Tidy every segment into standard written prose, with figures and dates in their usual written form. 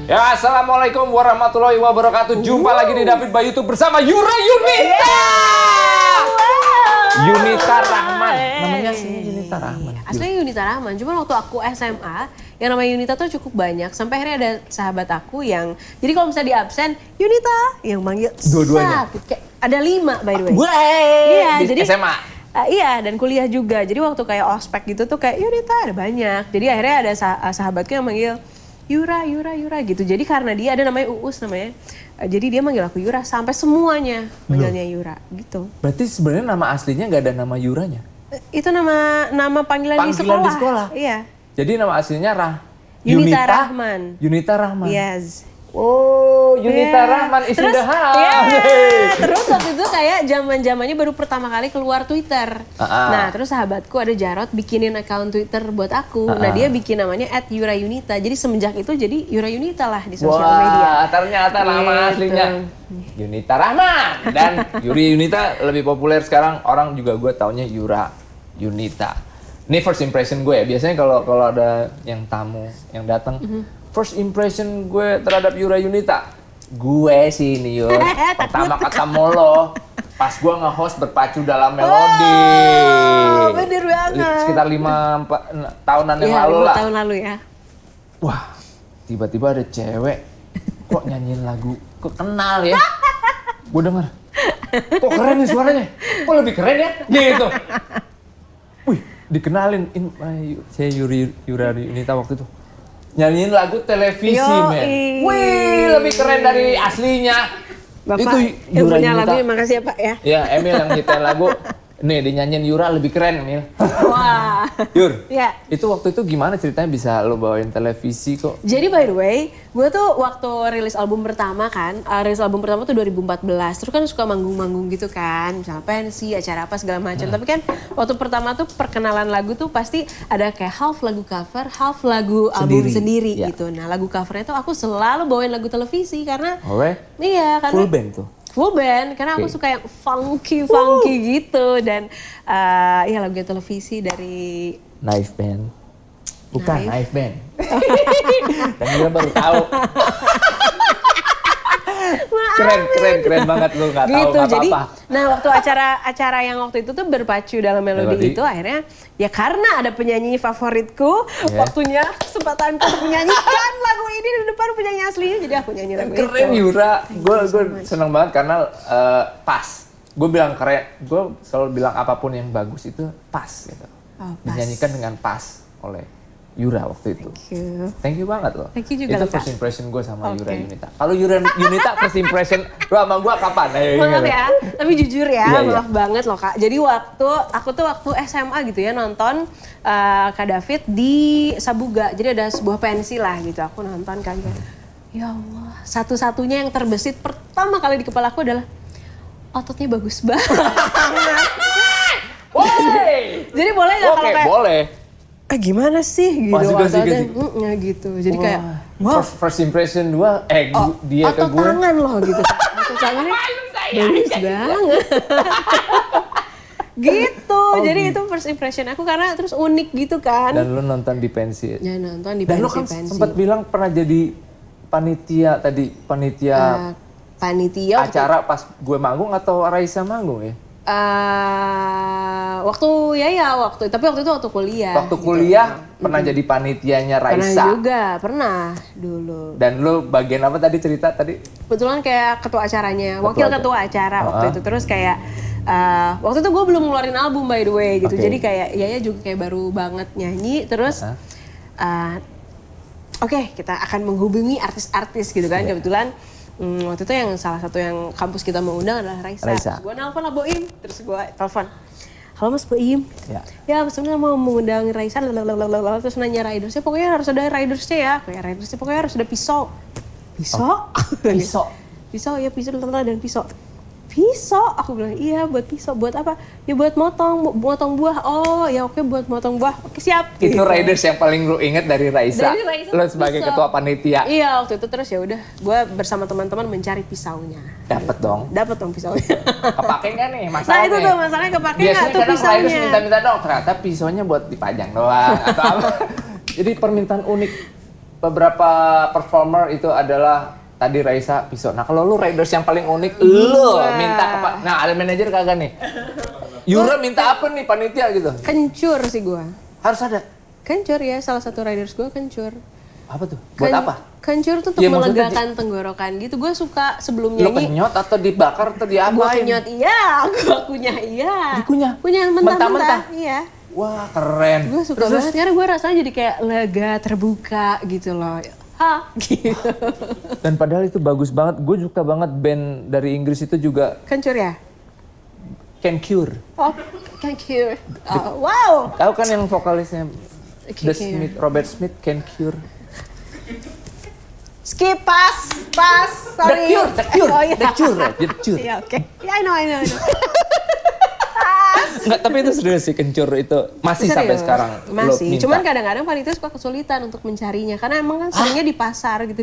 Ya, assalamualaikum warahmatullahi wabarakatuh. Jumpa lagi di David by YouTube bersama Yura Yunita. Yunita Rahman. Namanya aslinya Yunita Rahman. Aslinya Yunita Rahman. Cuma waktu aku SMA, yang namanya Yunita tuh cukup banyak. Sampai akhirnya ada sahabat aku yang, jadi kalau misalnya di absen, Yunita, yang manggil dua-duanya. Kayak ada 5 by the way. Iya, jadi SMA. Iya, dan kuliah juga. Jadi waktu kayak ospek gitu tuh kayak Yunita ada banyak. Jadi akhirnya ada sahabatku yang manggil Yura gitu. Jadi karena dia ada namanya Uus namanya. Jadi dia manggil aku Yura sampai semuanya manggilnya Yura gitu. Berarti sebenarnya nama aslinya nggak ada nama Yuranya? Itu nama panggilan di sekolah. Iya. Jadi nama aslinya Yunita Rahman. Yunita Rahman. Yes. Oh, Yunita Rahman is in the house. Terus waktu itu kayak zaman-zamannya baru pertama kali keluar Twitter. Nah, terus sahabatku ada Jarot bikinin account Twitter buat aku. Nah, dia bikin namanya @YuraYunita. Jadi semenjak itu jadi Yura Yunita lah di sosial media. Wah, ternyata nama aslinya Yunita Rahman. Dan Yuri Yunita lebih populer sekarang, orang juga gue taunya Yura Yunita. Ini first impression gue ya. Biasanya kalau ada yang tamu yang datang, first impression gue terhadap Yura Yunita, gue sih nih Yur, pertama ketemu lo, pas gue nge-host berpacu dalam melodi. Oh, bener banget. Sekitar 5 tahunan yang lalu lah. 5 tahun lalu ya. Wah, tiba-tiba ada cewek, kok nyanyiin lagu, kok kenal ya? Gue denger, kok keren nih suaranya, kok lebih keren ya? Gitu. Wih, dikenalin, saya Yura Yunita waktu itu. Nyanyiin lagu televisi, men. Wih, lebih keren dari aslinya. Bapak itu yang Yura punya Yunita. lagu, makasih ya Pak ya. Ya, Emil yang nyetel lagu. Nih, dinyanyiin Yura lebih keren, Emil. Wah. Yur, Ya. itu waktu itu gimana ceritanya bisa lo bawain televisi kok? Jadi by the way, gue tuh waktu rilis album pertama kan, rilis album pertama tuh 2014, terus kan suka manggung-manggung gitu kan, misalnya pensi, acara apa segala macam. Tapi kan waktu pertama tuh perkenalan lagu tuh pasti ada kayak half lagu cover, half lagu album sendiri ya. gitu. Nah lagu covernya tuh aku selalu bawain lagu televisi karena, Iya, karena full band tuh? Full band, karena aku suka yang funky gitu dan ya lagu televisi dari Knife Band. Bukan Knife Band. Dan dia baru tahu. keren banget lu nggak tahu gitu. nggak Jadi, apa-apa. nah waktu acara yang waktu itu tuh berpacu dalam melodi itu akhirnya ya karena ada penyanyi favoritku, waktunya kesempatanku untuk menyanyikan lagu ini di depan penyanyi aslinya, jadi aku nyanyi lagu itu. Keren Yura, gue seneng banget karena pas. Gue bilang keren, gue selalu bilang apapun yang bagus itu pas gitu. Dinyanyikan dengan pas oleh Yura waktu itu. Thank you banget loh. Thank you juga itu loh, first Kak. impression gue sama Yura Yunita. Kalau Yura Yunita first impression lo sama gue kapan? Maaf ya, tapi jujur ya, Iya. maaf banget loh Kak. Jadi aku tuh waktu SMA gitu ya nonton Kak David di Sabuga. Jadi ada sebuah pensi lah gitu, aku nonton kan. Ya Allah, satu-satunya yang terbesit pertama kali di kepala aku adalah ototnya bagus banget. Jadi boleh nggak kalau kayak boleh. Gimana sih gitu ototnya? Ya gitu. Jadi kayak wow. First impression dia ke otot gue. tangan loh gitu. Otot tangannya bagus banget. Gitu. Jadi itu first impression aku karena terus unik gitu kan. Dan lu nonton di pensi. Ya nonton di Dan pensi. lu kan sempat bilang pernah jadi panitia acara pas gue manggung atau Raisa manggung ya? Waktu itu waktu kuliah. Waktu kuliah pernah jadi panitianya Raisa. Pernah dulu. Dan lu bagian apa tadi cerita tadi? Kebetulan kayak ketua acaranya, ketua acara waktu itu. Terus kayak waktu itu gue belum ngeluarin album by the way gitu. Jadi kayak Yaya juga kayak baru banget nyanyi. Terus kita akan menghubungi artis-artis gitu kan. Kebetulan waktu itu yang salah satu yang kampus kita mau undang adalah Raisa. Gue nelfon lah Boim, terus gue telepon. Halo Mas Boim, ya sebenarnya mau mengundang Raisa, terus nanya ridersnya, pokoknya harus ada ridersnya ya. Kayak ridersnya pokoknya harus ada pisau. Pisau? Pisau ya, pisau dan pisau. Pisau? Aku bilang iya buat pisau, buat apa? Ya buat motong buah. Oh ya oke buat motong buah, oke siap. Itu gitu. Riders yang paling lu inget dari Raisa? Dari Raisa lu sebagai pisau. ketua panitia? Iya waktu itu terus ya udah, gue bersama teman-teman mencari pisaunya. Dapat dong pisaunya. Kepake nggak nih masalahnya? Nah itu tuh masalahnya kepake nggak tuh pisaunya. Biasanya kadang minta-minta dong, ternyata pisaunya buat dipajang doang atau apa. Jadi permintaan unik. beberapa performer itu adalah tadi Raisa Piso. Nah kalau lu riders yang paling unik, lu minta ke Pak. Nah ada manajer kagak nih? Yura minta apa nih panitia gitu? Kencur sih gua. Harus ada? Kencur ya, salah satu riders gua kencur. Apa tuh? Buat apa? Kencur tuh untuk melegakan tenggorokan gitu. Gue suka sebelum nyanyi. Lo kenyot atau dibakar atau diapain? Gue kenyot iya, gue kunyah iya. Dikunyah? Kunyah mentah-mentah. Iya. Wah keren. Gue suka banget karena gue rasanya jadi kayak lega, terbuka gitu loh. Hah gitu. Dan padahal itu bagus banget. Gue suka banget band dari Inggris itu juga. Kencur ya? Can Cure. Oh, Can Cure. Oh, wow. Tahu kan yang vokalisnya The Smith, Robert Smith, Can Cure. Skip, pass, sorry. The Cure. Iya, oke. Ya, I know. Enggak, tapi itu serius sih kencur itu masih sampai sekarang. Masih. Cuman kadang-kadang panitia suka kesulitan untuk mencarinya karena emang kan seringnya di pasar gitu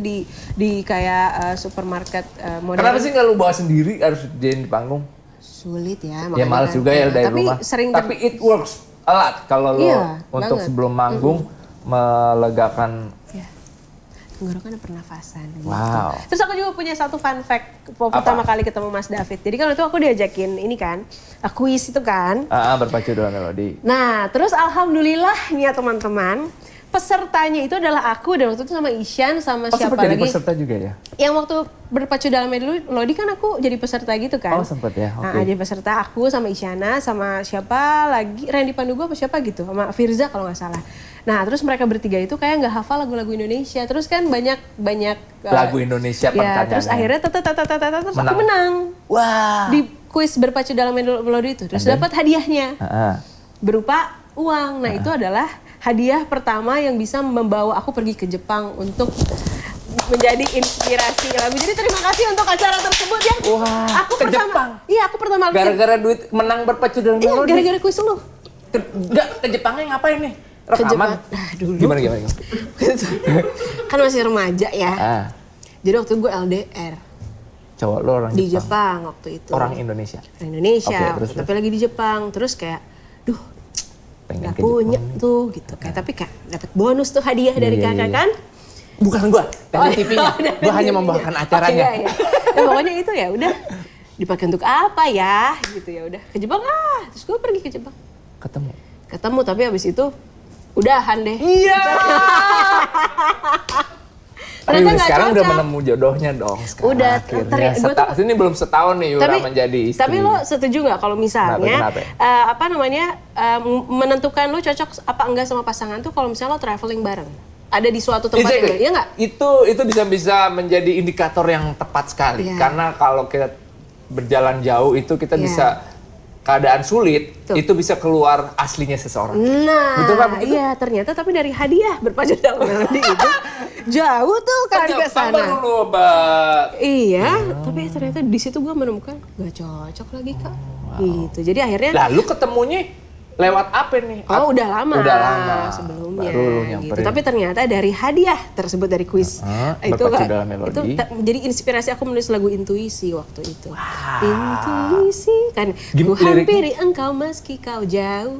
di kayak supermarket modern. Kenapa sih nggak lu bawa sendiri harus di panggung? Sulit ya. Ya malas juga ya dari rumah. Tapi it works a lot kalau lo untuk sebelum manggung melegakan. Tenggorokan dan pernafasan. Gitu. Wow. Terus aku juga punya satu fun fact pertama kali ketemu Mas David. Jadi kan itu aku diajakin ini kan, kuis itu kan. Berpacu dalam melodi. Nah, terus alhamdulillahnya teman-teman, pesertanya itu adalah aku dan waktu itu sama Isyan sama siapa lagi. Jadi peserta juga ya? Yang waktu berpacu dalam melodi kan aku jadi peserta gitu kan. Oh sempat ya, oke. Nah, jadi peserta aku sama Isyana sama siapa lagi, Randy Pandugo apa siapa gitu, sama Firza kalau nggak salah. Nah terus mereka bertiga itu kayak nggak hafal lagu-lagu Indonesia, terus kan banyak lagu Indonesia ya, terus akhirnya terus aku menang. Wah. Di kuis berpacu dalam melodi itu, terus dapat hadiahnya berupa uang. Nah itu adalah hadiah pertama yang bisa membawa aku pergi ke Jepang untuk menjadi inspirasi lagu. Jadi terima kasih untuk acara tersebut ya. Wah, aku pertama, Jepang? Iya aku pertama kali. Gara-gara duit menang berpacu dalam melodi? Iya gara-gara kuis lu. Enggak, ke Jepangnya ngapain nih? Rekaman? Dulu. Gimana? Kan masih remaja ya. Jadi waktu itu gue LDR. Cowok lo orang di Jepang waktu itu. Orang Indonesia? Orang Indonesia, terus. Tapi lagi di Jepang. Terus kayak, gak punya tuh gitu. Kayak tapi kayak dapat bonus tuh hadiah dari kakak kan. Bukan gua, dari TV-nya. Gua hanya membawakan acaranya. Iya. Ya, pokoknya itu ya udah dipakai untuk apa ya gitu ya udah ke Jepang terus gue pergi ke Jepang. Ketemu tapi habis itu udahan deh. Iya. Tapi sekarang cocok. udah menemu jodohnya dong. Udah akhirnya. Ini belum setahun nih Yura menjadi istri. Tapi lo setuju nggak kalau misalnya menentukan lo cocok apa enggak sama pasangan tuh kalau misalnya lo traveling bareng? Ada di suatu tempat ya nggak? Itu bisa menjadi indikator yang tepat sekali. Karena kalau kita berjalan jauh itu kita bisa keadaan sulit, itu bisa keluar aslinya seseorang. Nah, betul kan begitu? Iya ternyata tapi dari hadiah berpacu dalam melodi itu jauh tuh kan ke sana. Iya, tapi ternyata di situ gue menemukan gak cocok lagi Kak. Gitu. Jadi akhirnya. Lalu ketemunya lewat apa nih? Oh udah lama sebelumnya gitu. Tapi ternyata dari hadiah tersebut dari kuis itu jadi inspirasi aku menulis lagu Intuisi waktu itu. Intuisi kan ku hampiri engkau meski kau jauh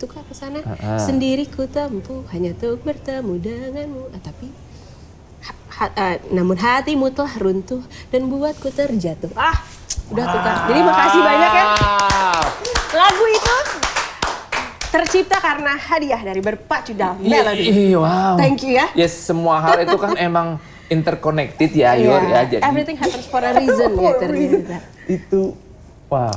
tuh Kak kesana. Sendiri ku tempuh hanya untuk bertemu denganmu. Tapi namun hatimu telah runtuh dan buatku terjatuh. Udah tuh Kak. Jadi makasih banyak ya. Lagu itu tercipta karena hadiah dari berpacu dalam melodi. Wow. Thank you ya. Yes, semua hal itu kan emang interconnected ya, Yur ya. Jadi everything happens for a reason ya ternyata. Itu, wow.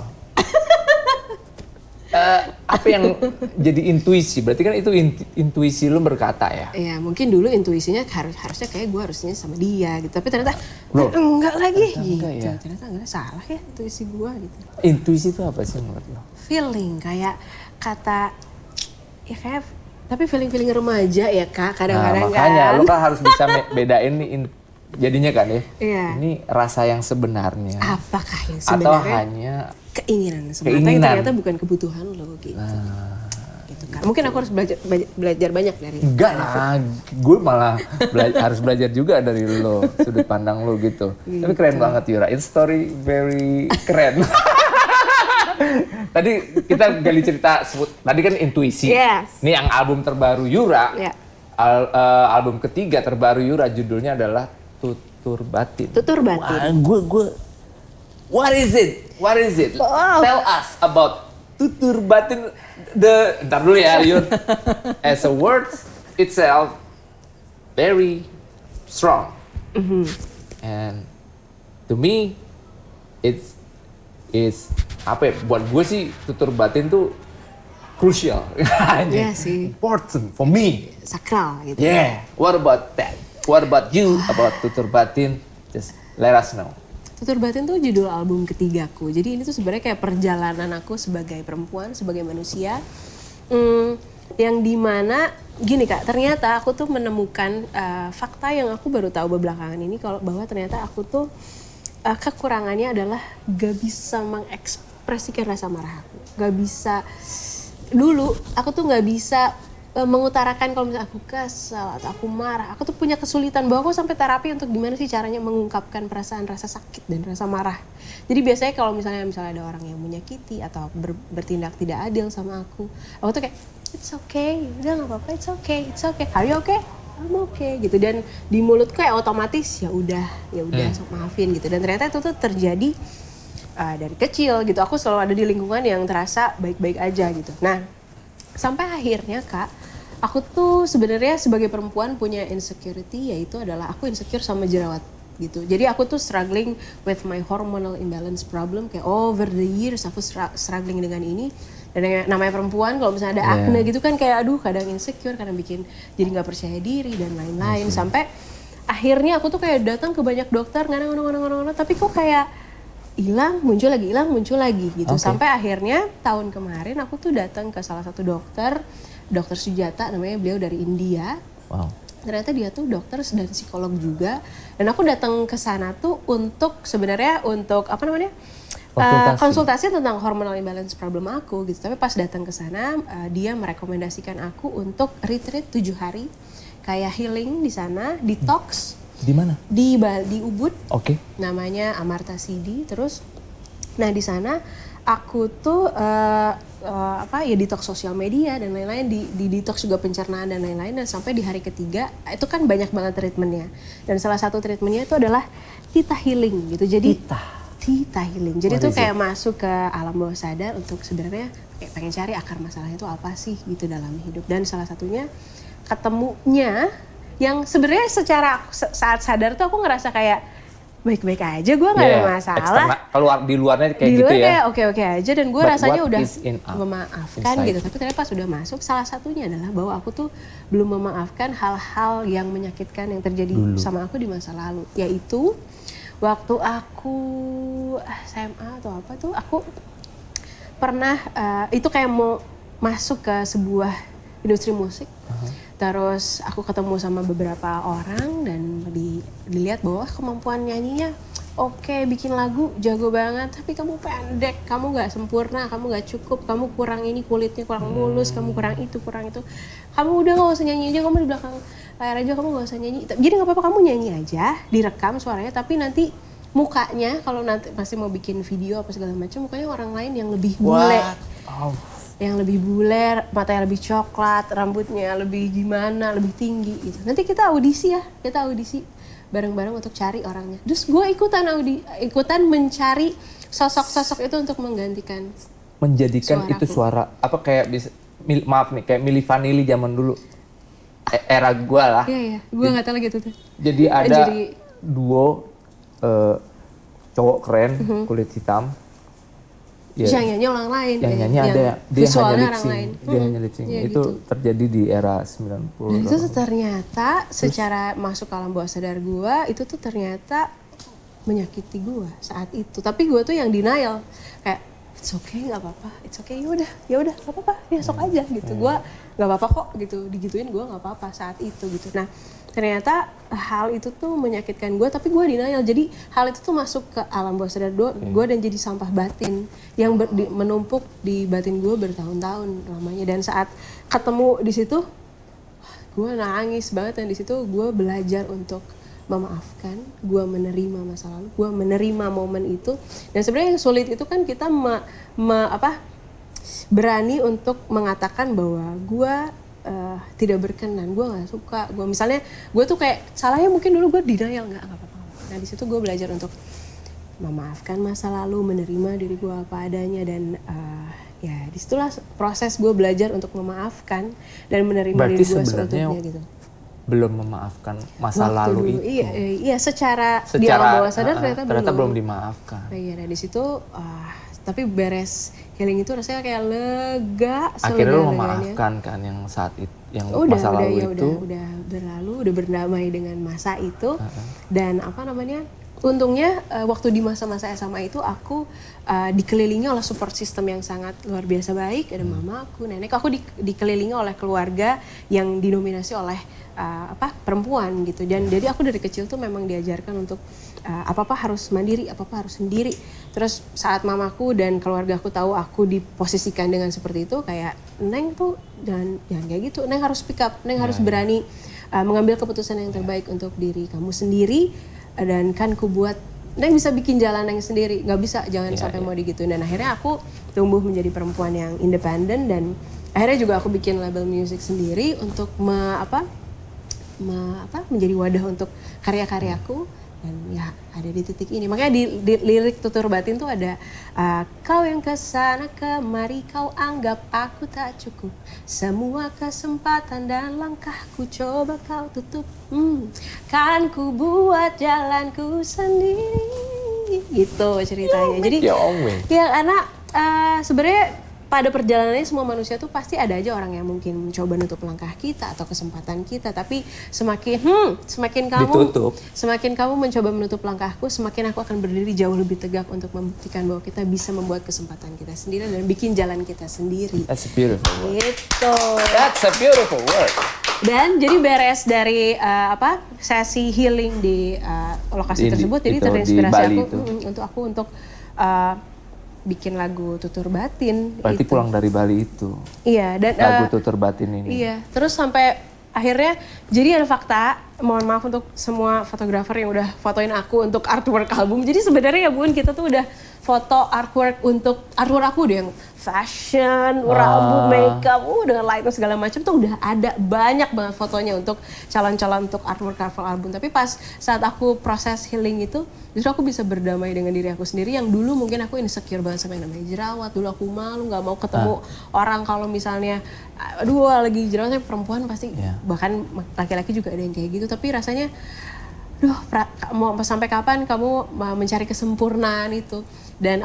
Apa yang jadi intuisi? Berarti kan itu intuisi lu berkata ya? Iya, mungkin dulu intuisinya harusnya kayak gue harusnya sama dia gitu. Tapi ternyata enggak lagi gitu. Ya? Ternyata enggak salah ya intuisi gue gitu. Intuisi itu apa sih menurut lo? Feeling kayak kata ya kayak tapi feeling remaja ya Kak kadang-kadang makanya kan. Lu kan harus bisa bedain nih jadinya kan ya. Iya. Ini rasa yang sebenarnya. Apakah yang sebenarnya? Atau hanya keinginan yang ternyata bukan kebutuhan lo gitu. Gitu kan. Mungkin aku harus belajar banyak dari. Enggak lah, gue malah harus belajar juga dari lo, sudut pandang lo gitu. Tapi keren banget Yura, it's story very keren. Tadi kita gali cerita tadi kan intuisi. Yes. Ini yang album terbaru Yura. Yeah. album ketiga terbaru Yura judulnya adalah Tutur Batin. Tutur Batin. Gue what is it? Oh. Tell us about Tutur Batin. Ntar dulu ya Yur. As a word itself very strong. And to me it's apa ya, buat gue sih Tutur Batin tuh crucial. Iya sih. Important for me. Sakral gitu. Yeah. What about that? What about you about Tutur Batin? Just let us know. Tutur Batin tuh judul album ketigaku. Jadi ini tuh sebenarnya kayak perjalanan aku sebagai perempuan, sebagai manusia. Yang dimana gini Kak, ternyata aku tuh menemukan fakta yang aku baru tahu belakangan ini kalau bahwa ternyata aku tuh kekurangannya adalah gak bisa mengekspresikan rasa marah aku. Gak bisa, dulu aku tuh gak bisa mengutarakan kalau misalnya aku kesal atau aku marah. Aku tuh punya kesulitan bahwa aku sampai terapi untuk gimana sih caranya mengungkapkan perasaan rasa sakit dan rasa marah. Jadi biasanya kalau misalnya ada orang yang menyakiti atau bertindak tidak adil sama aku tuh kayak it's okay, udah nggak apa-apa, it's okay. Are you okay? I'm okay gitu. Dan di mulut kayak otomatis ya udah sok maafin gitu. Dan ternyata itu tuh terjadi dari kecil gitu. Aku selalu ada di lingkungan yang terasa baik-baik aja gitu. Nah, sampai akhirnya Kak, aku tuh sebenarnya sebagai perempuan punya insecurity, yaitu adalah aku insecure sama jerawat gitu. Jadi aku tuh struggling with my hormonal imbalance problem, kayak over the years aku struggling dengan ini. Dan yang namanya perempuan kalau misalnya ada acne gitu kan kayak aduh kadang insecure, kadang bikin jadi nggak percaya diri dan lain-lain. Sampai akhirnya aku tuh kayak datang ke banyak dokter, ngadang, tapi kok kayak hilang muncul lagi gitu. Sampai akhirnya tahun kemarin aku tuh datang ke salah satu dokter Sujata, namanya beliau dari India. Wow. Ternyata dia tuh dokter dan psikolog juga. Dan aku datang ke sana tuh untuk sebenarnya untuk apa namanya? Konsultasi tentang hormonal imbalance problem aku gitu. Tapi pas datang ke sana dia merekomendasikan aku untuk retreat 7 hari kayak healing di sana, detox. Di mana? Di Ubud. Oke. Namanya Amarta Siddhi. Terus, nah di sana aku tuh detox sosial media dan lain-lain, di detox juga pencernaan dan lain-lain. Dan sampai di hari ketiga itu kan banyak banget treatmentnya. Dan salah satu treatmentnya itu adalah Theta Healing gitu. Jadi Theta Healing. Jadi itu kayak masuk ke alam bawah sadar untuk sebenarnya kayak pengen cari akar masalahnya itu apa sih gitu dalam hidup. Dan salah satunya ketemunya yang sebenarnya secara saat sadar tuh aku ngerasa kayak baik-baik aja, gue nggak ada masalah. Keluar di luarnya kayak di gitu luar ya. Kayak oke-oke aja dan gue rasanya udah memaafkan inside gitu. Tapi ternyata pas udah masuk, salah satunya adalah bahwa aku tuh belum memaafkan hal-hal yang menyakitkan yang terjadi sama aku di masa lalu. Yaitu waktu aku SMA atau apa tuh, aku pernah itu kayak mau masuk ke sebuah industri musik. Terus aku ketemu sama beberapa orang dan dilihat bahwa kemampuan nyanyinya oke, bikin lagu jago banget, tapi kamu pendek, kamu gak sempurna, kamu gak cukup, kamu kurang ini, kulitnya kurang mulus, kamu kurang itu. Kamu udah gak usah nyanyi aja, kamu di belakang layar aja, kamu gak usah nyanyi. Jadi gak apa-apa kamu nyanyi aja, direkam suaranya, tapi nanti mukanya kalau nanti pasti mau bikin video apa segala macam, mukanya orang lain yang lebih bule. Yang lebih buler, matanya lebih coklat, rambutnya lebih gimana, lebih tinggi gitu. Nanti kita audisi bareng-bareng untuk cari orangnya. Terus gue ikutan mencari sosok-sosok itu untuk menggantikan. Menjadikan itu suara apa kayak bisa, maaf nih, kayak Milli Vanilli zaman dulu. Era gue lah. Iya, gue nggak tahu lagi tuh. Jadi ada duo cowok keren, kulit hitam. Yang nyanyi orang lain. Yang nyanyi ada, dia hanya lip sync. Itu gitu. Terjadi di era 90. Dan itu ternyata secara masuk alam bawah sadar gue, itu tuh ternyata menyakiti gue saat itu. Tapi gue tuh yang denial, kayak it's okay, nggak apa-apa, it's okay, ya udah, nggak apa-apa, ya sok aja gitu. Gue nggak apa-apa kok gitu, digituin gue nggak apa-apa saat itu gitu. Nah ternyata hal itu tuh menyakitkan gue, tapi gue denial. Jadi hal itu tuh masuk ke alam bawah sadar gue dan jadi sampah batin yang menumpuk di batin gue bertahun-tahun lamanya. Dan saat ketemu di situ, gue nangis banget. Dan di situ gue belajar untuk memaafkan, gue menerima masa lalu, gue menerima momen itu. Dan sebenarnya yang sulit itu kan kita berani untuk mengatakan bahwa gue tidak berkenan, gue nggak suka. Gue misalnya, gue tuh kayak salahnya mungkin dulu gue denial, nggak apa-apa. Nah di situ gue belajar untuk memaafkan masa lalu, menerima diri gue apa adanya, dan ya disitulah proses gue belajar untuk memaafkan dan menerima berarti diri gue sebenarnya seutuhnya gitu. Belum memaafkan masa Waktu lalu dulu, itu. Iya secara di alam bawah sadar ternyata belum dimaafkan. Nah, iya, nah di situ tapi beres healing itu rasanya kayak lega. Akhirnya lo memaafkan kan yang saat itu, yang masa lalu itu. Udah berlalu, udah berdamai dengan masa itu. Dan apa namanya? Untungnya waktu di masa-masa SMA itu aku dikelilingi oleh support system yang sangat luar biasa baik. Ada mamaku, nenek aku dikelilingi oleh keluarga yang didominasi oleh perempuan gitu. Dan jadi aku dari kecil tuh memang diajarkan untuk apa-apa harus mandiri, apa-apa harus sendiri. Terus saat mamaku dan keluarga aku tahu aku diposisikan dengan seperti itu, kayak Neng tuh jangan kayak gitu. Neng harus speak up, Neng harus berani mengambil keputusan yang terbaik untuk diri kamu sendiri. Dan kan ku buat Neng bisa bikin jalan Neng sendiri, nggak bisa jangan sampai mau digituin. Dan akhirnya aku tumbuh menjadi perempuan yang independen, dan akhirnya juga aku bikin label music sendiri untuk menjadi wadah untuk karya-karyaku. Dan ya ada di titik ini, makanya di lirik Tutur Batin tuh ada kau yang kesana kemari, kau anggap aku tak cukup, semua kesempatan dan langkahku coba kau tutup, kan ku buat jalanku sendiri, gitu ceritanya. Jadi ya karena sebenarnya pada perjalanannya semua manusia tuh pasti ada aja orang yang mungkin mencoba nutup langkah kita atau kesempatan kita, tapi semakin kamu mencoba menutup langkahku, semakin aku akan berdiri jauh lebih tegak untuk membuktikan bahwa kita bisa membuat kesempatan kita sendiri dan bikin jalan kita sendiri. That's a beautiful word. Gitu. That's a beautiful word. Dan jadi beres dari sesi healing di lokasi tersebut, jadi terinspirasi aku untuk bikin lagu Tutur Batin. Berarti pulang dari Bali itu. Iya, dan lagu Tutur Batin ini. Iya, terus sampai akhirnya jadi ada fakta, mohon maaf untuk semua fotografer yang udah fotoin aku untuk artwork album. Jadi sebenarnya ya Bun, kita tuh udah foto artwork aku udah yang fashion, rambut, makeup, dengan lighting segala macam tuh udah ada banyak banget fotonya untuk calon-calon untuk artwork cover album. Tapi pas saat aku proses healing itu, justru aku bisa berdamai dengan diri aku sendiri yang dulu mungkin aku insecure banget sama yang namanya jerawat. Dulu aku malu, nggak mau ketemu orang kalau misalnya, aduh lagi jerawatnya perempuan pasti, bahkan laki-laki juga ada yang kayak gitu. Tapi rasanya, mau sampai kapan kamu mencari kesempurnaan itu? Dan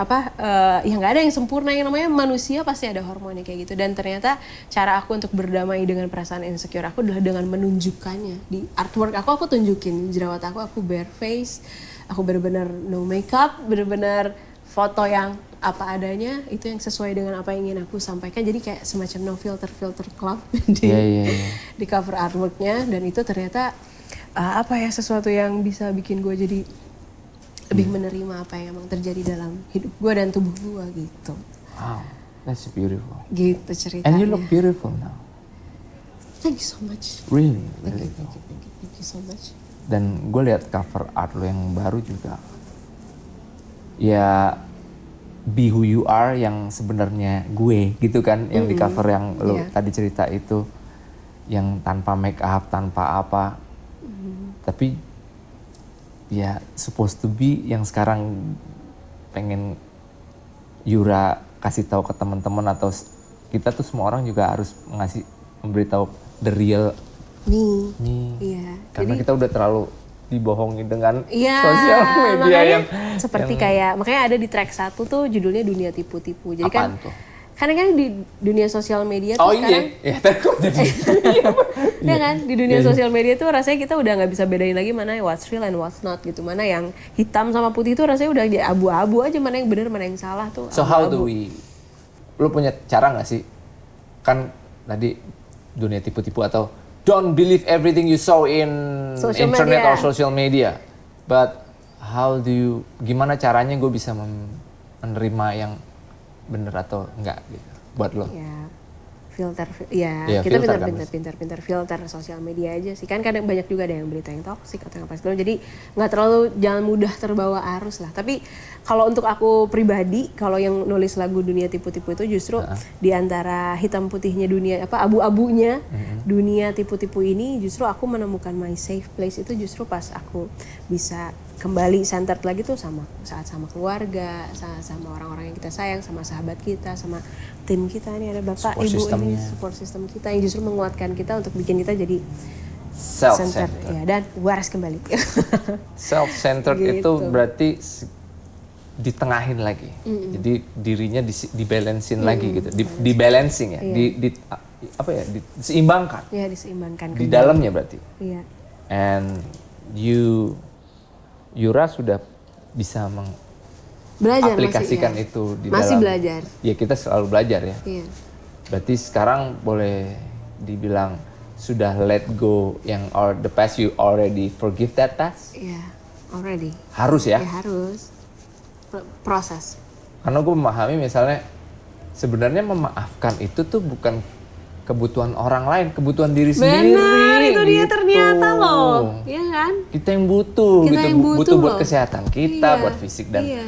ya nggak ada yang sempurna, yang namanya manusia pasti ada hormonnya kayak gitu. Dan ternyata cara aku untuk berdamai dengan perasaan insecure aku adalah dengan menunjukkannya di artwork aku tunjukin jerawat aku bare face, aku benar-benar no makeup, benar-benar foto yang apa adanya, itu yang sesuai dengan apa yang ingin aku sampaikan. Jadi kayak semacam no filter club di cover artworknya. Dan itu ternyata sesuatu yang bisa bikin gue jadi lebih menerima apa yang emang terjadi dalam hidup gue dan tubuh gue gitu. Wow, that's beautiful. Gitu ceritanya. And you look beautiful now. Thank you so much. Really, thank you so much. Dan gue lihat cover art lo yang baru juga, ya be who you are yang sebenarnya gue gitu kan, yang di cover yang lo tadi cerita itu, yang tanpa make up, tanpa apa, tapi ya supposed to be yang sekarang pengen Yura kasih tahu ke teman-teman, atau kita tuh semua orang juga harus memberitahu the real me. Iya. Karena kita udah terlalu dibohongi dengan sosial media yang seperti kayak, makanya ada di track 1 tuh judulnya Dunia Tipu-Tipu. Jadi apaan kan tuh? Karena kan di dunia sosial media tuh sekarang, ya kan, di dunia sosial media tuh rasanya kita udah nggak bisa bedain lagi mana yang what's real and what's not gitu, mana yang hitam sama putih tuh rasanya udah abu-abu aja, mana yang benar mana yang salah tuh. So how do we? Lu punya cara nggak sih? Kan tadi dunia tipu-tipu atau don't believe everything you saw in internet or social media, but how do you? Gimana caranya gue bisa menerima yang bener atau enggak gitu buat lo? Ya. filter Iya, kita filter kan, pintar filter sosial media aja sih, kan kadang banyak juga ada yang berita yang toksik atau yang apa segala, jadi nggak terlalu, jangan mudah terbawa arus lah. Tapi kalau untuk aku pribadi, kalau yang nulis lagu Dunia Tipu-Tipu itu justru di antara hitam putihnya dunia abu-abunya dunia tipu-tipu ini, justru aku menemukan my safe place itu justru pas aku bisa kembali centered lagi tuh saat sama keluarga, sama orang-orang yang kita sayang, sama sahabat kita, sama tim kita. Ini ada bapak, support ibu systemnya. ini support system kita yang justru menguatkan kita untuk bikin kita jadi Self-centered. ya, dan waras kembali. Self-centered Gitu. itu berarti ditengahin lagi. Jadi dirinya dibalancein lagi gitu. Dibalancing ya. Diseimbangkan. Ya, diseimbangkan Di kembali. dalamnya berarti. Iya. And Yura sudah bisa Belajar mengaplikasikan masih, itu di masih dalam. belajar. Ya kita selalu belajar ya. Iya. Berarti sekarang boleh dibilang sudah let go yang the past, you already forgive that past? Iya, already. Harus ya? Ya harus. Proses. Karena gue memahami misalnya sebenarnya memaafkan itu tuh bukan kebutuhan orang lain, kebutuhan diri sendiri. Benar, itu dia gitu. ternyata loh. Iya kan? Kita yang butuh Kita gitu, yang butuh buat loh. kesehatan kita, Iya, buat fisik dan iya.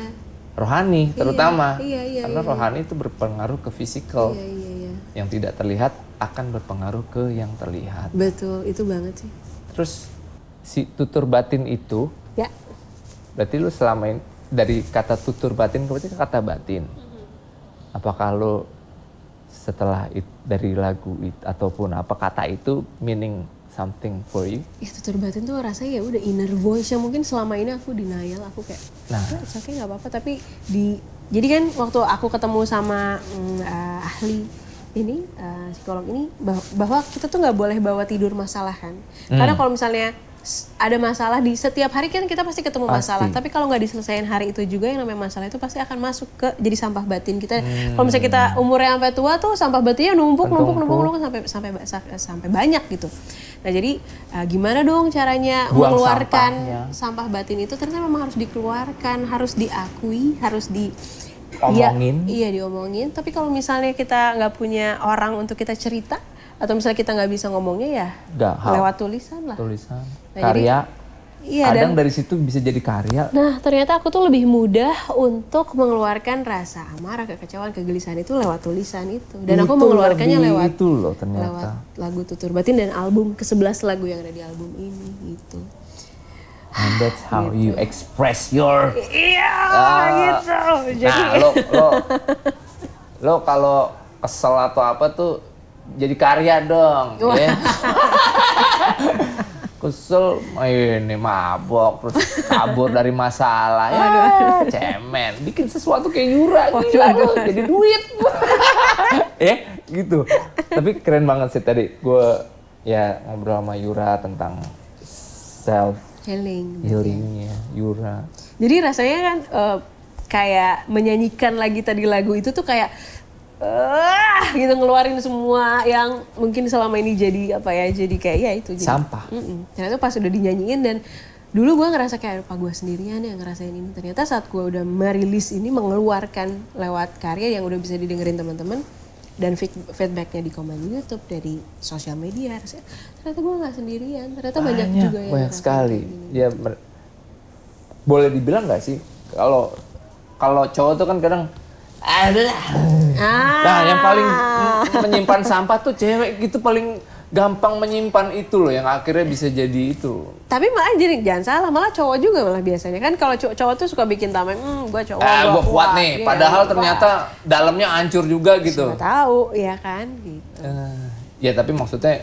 rohani terutama. Iya, Karena rohani itu berpengaruh ke fisikal. Iya. Yang tidak terlihat akan berpengaruh ke yang terlihat. Betul, itu banget sih. Terus si tutur batin itu, Ya. berarti lu selama ini dari kata tutur batin ke kata batin. Apakah lu setelah dari lagu itu ataupun apa kata itu meaning something for you? Ya tutur batin tuh rasanya ya udah inner voice yang mungkin selama ini aku denial, aku kayak it's okay nggak apa-apa, tapi jadi kan waktu aku ketemu sama ahli ini psikolog ini bahwa kita tuh nggak boleh bawa tidur masalah kan, karena kalau misalnya ada masalah di setiap hari kan kita pasti ketemu masalah, tapi kalau nggak diselesain hari itu juga yang namanya masalah itu pasti akan masuk ke jadi sampah batin kita. Kalau misalnya kita umurnya sampai tua tuh sampah batinnya numpuk sampai banyak gitu. Nah jadi gimana dong caranya buang mengeluarkan sampahnya. sampah batin itu? Ternyata memang harus dikeluarkan, harus diakui, harus Omongin. Iya diomongin. Tapi kalau misalnya kita nggak punya orang untuk kita cerita, atau misalnya kita nggak bisa ngomongnya ya lewat tulisan lah. Tulisan, Nah, karya. Iya, Kadang dari situ bisa jadi karya. Nah ternyata aku tuh lebih mudah untuk mengeluarkan rasa amarah, kekecewaan, kegelisahan itu lewat tulisan itu. Dan aku mengeluarkannya lewat itu loh ternyata. lewat lagu Tutur Batin dan album ke-11 lagu yang ada di album ini gitu. And that's how you express your. Iya gitu. Jadi Nah lo kalau kesel atau apa tuh jadi karya dong, ya. Kesel, ini mabok, terus kabur dari masalah, ya cemen. Bikin sesuatu kayak Yura, gila lo, jadi duit. Gitu. Tapi keren banget sih tadi, gue ya ngobrol sama Yura tentang self healingnya Yura. Jadi rasanya kan kayak menyanyikan lagi tadi lagu itu tuh kayak gitu ngeluarin semua yang mungkin selama ini jadi apa ya, jadi kayak ya itu jadi sampah. Ternyata pas udah dinyanyiin, dan dulu gue ngerasa kayak apa gue sendirian yang ngerasain ini. Ternyata saat gue udah merilis ini, mengeluarkan lewat karya yang udah bisa didengerin teman-teman dan feedbacknya di komen YouTube, dari sosial media, ternyata gue nggak sendirian. Ternyata banyak juga yang banyak sekali. Ya boleh dibilang nggak sih kalau cowok tuh kan kadang nah yang paling menyimpan sampah tuh cewek gitu, paling gampang menyimpan itu loh yang akhirnya bisa jadi itu. Tapi malah jadi jangan salah, malah cowok juga malah biasanya kan kalau cowok tuh suka bikin tameng, gue cowok gue kuat nih, ya, padahal ternyata dalamnya hancur juga gitu. Nggak tahu ya kan gitu. Ya tapi maksudnya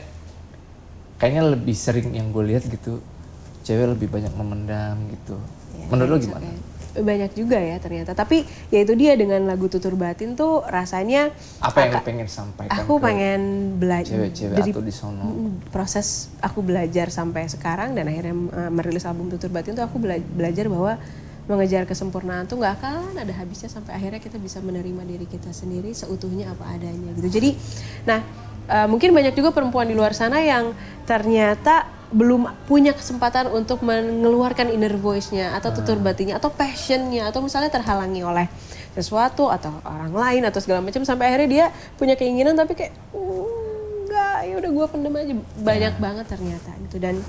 kayaknya lebih sering yang gue lihat gitu, cewek lebih banyak memendam gitu. Ya, menurut lo gimana? Okay. Banyak juga ya ternyata, tapi ya itu dia dengan lagu Tutur Batin tuh rasanya apa yang pengen sampaikan? Aku pengen belajar cewek-cewek dari atau di sono. Proses aku belajar sampai sekarang dan akhirnya merilis album Tutur Batin tuh aku belajar bahwa mengejar kesempurnaan tuh nggak akan ada habisnya sampai akhirnya kita bisa menerima diri kita sendiri seutuhnya apa adanya gitu. Jadi, nah mungkin banyak juga perempuan di luar sana yang ternyata belum punya kesempatan untuk mengeluarkan inner voice-nya atau tutur batinnya atau passion-nya, atau misalnya terhalangi oleh sesuatu atau orang lain atau segala macam sampai akhirnya dia punya keinginan tapi kayak enggak, ya udah gue pendem aja. Banyak banget ternyata gitu. Dan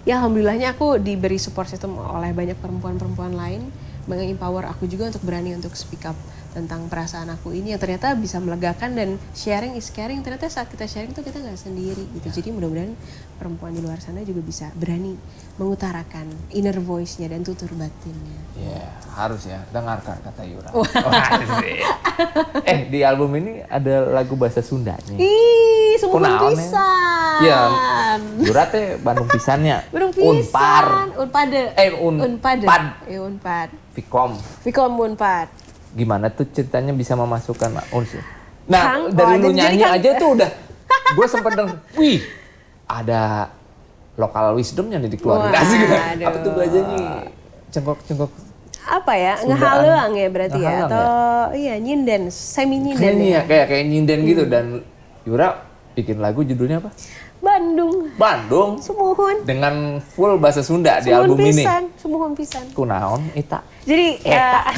ya alhamdulillahnya aku diberi support system oleh banyak perempuan-perempuan lain, meng-empower aku juga untuk berani untuk speak up tentang perasaan aku ini yang ternyata bisa melegakan, dan sharing is caring. Ternyata saat kita sharing tuh kita nggak sendiri gitu. Jadi mudah-mudahan perempuan di luar sana juga bisa berani mengutarakan inner voice-nya dan tutur batinnya. Iya, harus ya, dengarkan kata Yura. Di album ini ada lagu bahasa Sundanya. Ih, semua pisan. Iya, Yura teh Bandung pisannya. Bandung pisan. Unpade. Unpad. Vicom Unpad. Gimana tuh ceritanya bisa memasukkan unsur? Nah, dari lu jadi nyanyi aja tuh udah, gue sempet denger, wih, ada lokal wisdomnya nih dikeluarin. Asik gitu. Apa tuh bahasanya? Cengkok. Apa ya? Ngehaleang ya berarti ya? Atau iya nyinden, semi nyinden ya? Kayak nyinden gitu. Dan Yura bikin lagu judulnya apa? Bandung. Sumuhun. Dengan full bahasa Sunda di album ini. Sumuhun pisan. Kunaon eta. Jadi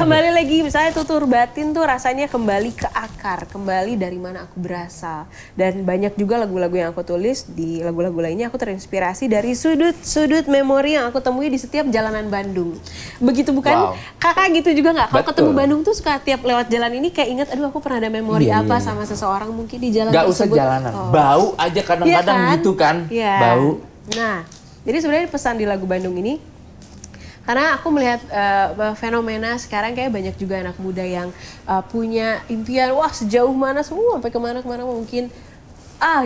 kembali lagi misalnya tutur batin tuh rasanya kembali ke akar, kembali dari mana aku berasal. Dan banyak juga lagu-lagu yang aku tulis di lagu-lagu lainnya aku terinspirasi dari sudut-sudut memori yang aku temui di setiap jalanan Bandung. Begitu bukan? Kakak gitu juga nggak? Kalau ketemu Bandung tuh suka tiap lewat jalan ini kayak ingat, aduh aku pernah ada memori sama seseorang mungkin di jalan tersebut. Gak usah jalanan, bau aja kadang-kadang gitu kan, bau. Nah, jadi sebenarnya pesan di lagu Bandung ini, karena aku melihat fenomena sekarang kayak banyak juga anak muda yang punya impian, wah sejauh mana semua, sampai kemana-kemana mungkin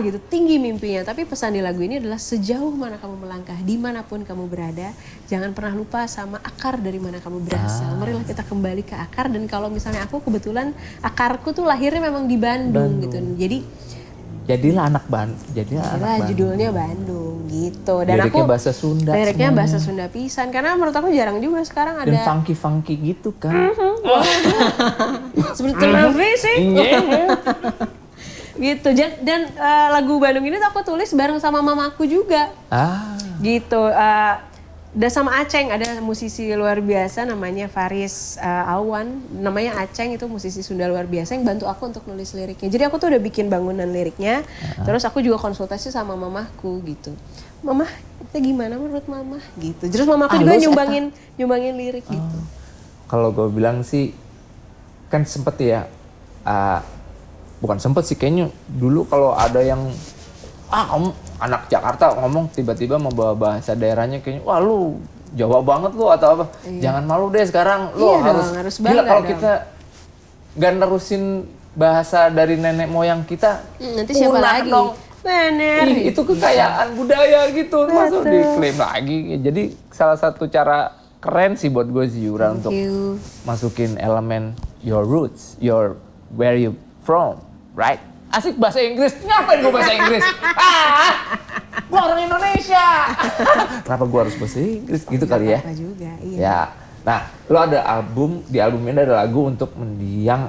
gitu, tinggi mimpinya. Tapi pesan di lagu ini adalah sejauh mana kamu melangkah, dimanapun kamu berada, jangan pernah lupa sama akar dari mana kamu berasal. Marilah kita kembali ke akar. Dan kalau misalnya aku kebetulan akarku tuh lahirnya memang di Bandung. Gitu. Jadilah anak Bandung. Judulnya Bandung gitu. Dan liriknya bahasa Sunda. Liriknya bahasa Sunda pisan. Karena menurut aku jarang juga sekarang ada. Dan funky gitu kan. Seperti Navi sih. Gitu. Dan lagu Bandung ini tuh aku tulis bareng sama mamaku juga. Gitu. Udah sama Aceng, ada musisi luar biasa namanya Faris Alwan, namanya Aceng, itu musisi Sunda luar biasa yang bantu aku untuk nulis liriknya. Jadi aku tuh udah bikin bangunan liriknya, terus aku juga konsultasi sama mamahku gitu. Mamah, itu gimana menurut mamah gitu. Terus mamaku juga nyumbangin lirik gitu. Kalau gue bilang sih, kan sempet ya, bukan sempet sih, kayaknya dulu kalau ada yang kamu anak Jakarta ngomong tiba-tiba membawa bahasa daerahnya, kayaknya wah lu Jawa banget lu atau apa. Jangan malu deh sekarang, lu harus gila kalau kita gak nerusin bahasa dari nenek moyang kita, nanti siapa lagi dong. Bener. Itu kekayaan budaya gitu, masuk diklaim lagi. Jadi salah satu cara keren sih buat gue sih Yura untuk masukin elemen your roots, your where you from, right? Asik bahasa Inggris, ngapain gue bahasa Inggris? Gue orang Indonesia. Kenapa gue harus bahasa Inggris gitu kali ya? Apa juga, iya. Ya, nah lo ada album, di album ini ada lagu untuk mendiang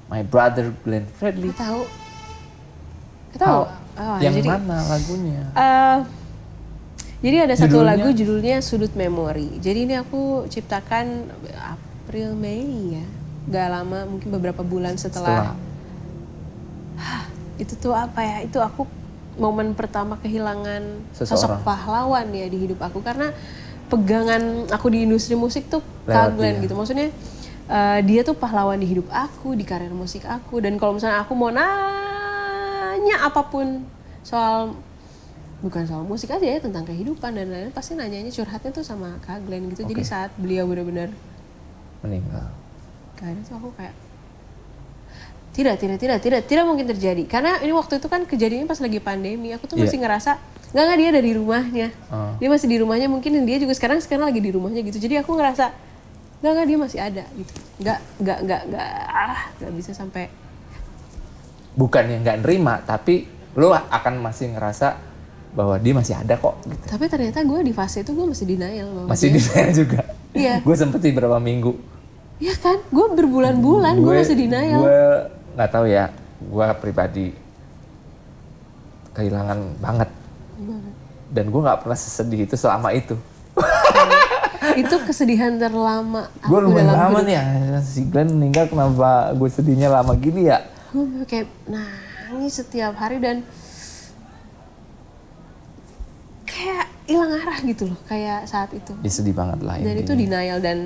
My Brother Glenn Fredly. Tahu. Yang mana lagunya? Jadi ada satu lagu judulnya Sudut Memori. Jadi ini aku ciptakan April Mei ya, gak lama, mungkin beberapa bulan setelah. Itu tuh apa ya, itu aku momen pertama kehilangan sosok pahlawan ya di hidup aku. Karena pegangan aku di industri musik tuh Kak Glenn gitu. Maksudnya dia tuh pahlawan di hidup aku, di karir musik aku. Dan kalau misalnya aku mau nanya apapun soal, bukan soal musik aja ya, tentang kehidupan dan lain-lain, pasti nanyanya, curhatnya tuh sama Kak Glenn gitu. Jadi saat beliau benar-benar meninggal, kayaknya tuh aku kayak tidak mungkin terjadi. Karena ini waktu itu kan kejadiannya pas lagi pandemi. Aku tuh masih ngerasa enggak dia ada di rumahnya. Dia masih di rumahnya, mungkin dia juga sekarang lagi di rumahnya gitu. Jadi aku ngerasa enggak dia masih ada gitu. Enggak bisa sampai, bukannya enggak nerima, tapi lo akan masih ngerasa bahwa dia masih ada kok gitu. Tapi ternyata gue di fase itu gue masih denial bahwa denial juga. Iya. Gue sempet beberapa minggu. Iya kan, gue berbulan-bulan gue masih denial. Gue nggak tahu ya, gue pribadi kehilangan banget. Dan gue nggak pernah sesedih itu selama itu. Itu kesedihan terlama Gue aku lumayan dalam lama hidup. nih ya, si Glenn meninggal kenapa gue sedihnya lama gini ya? Gue kayak nangis setiap hari dan kayak hilang arah gitu loh kayak saat itu. Ya sedih banget lah Dan intinya. itu denial dan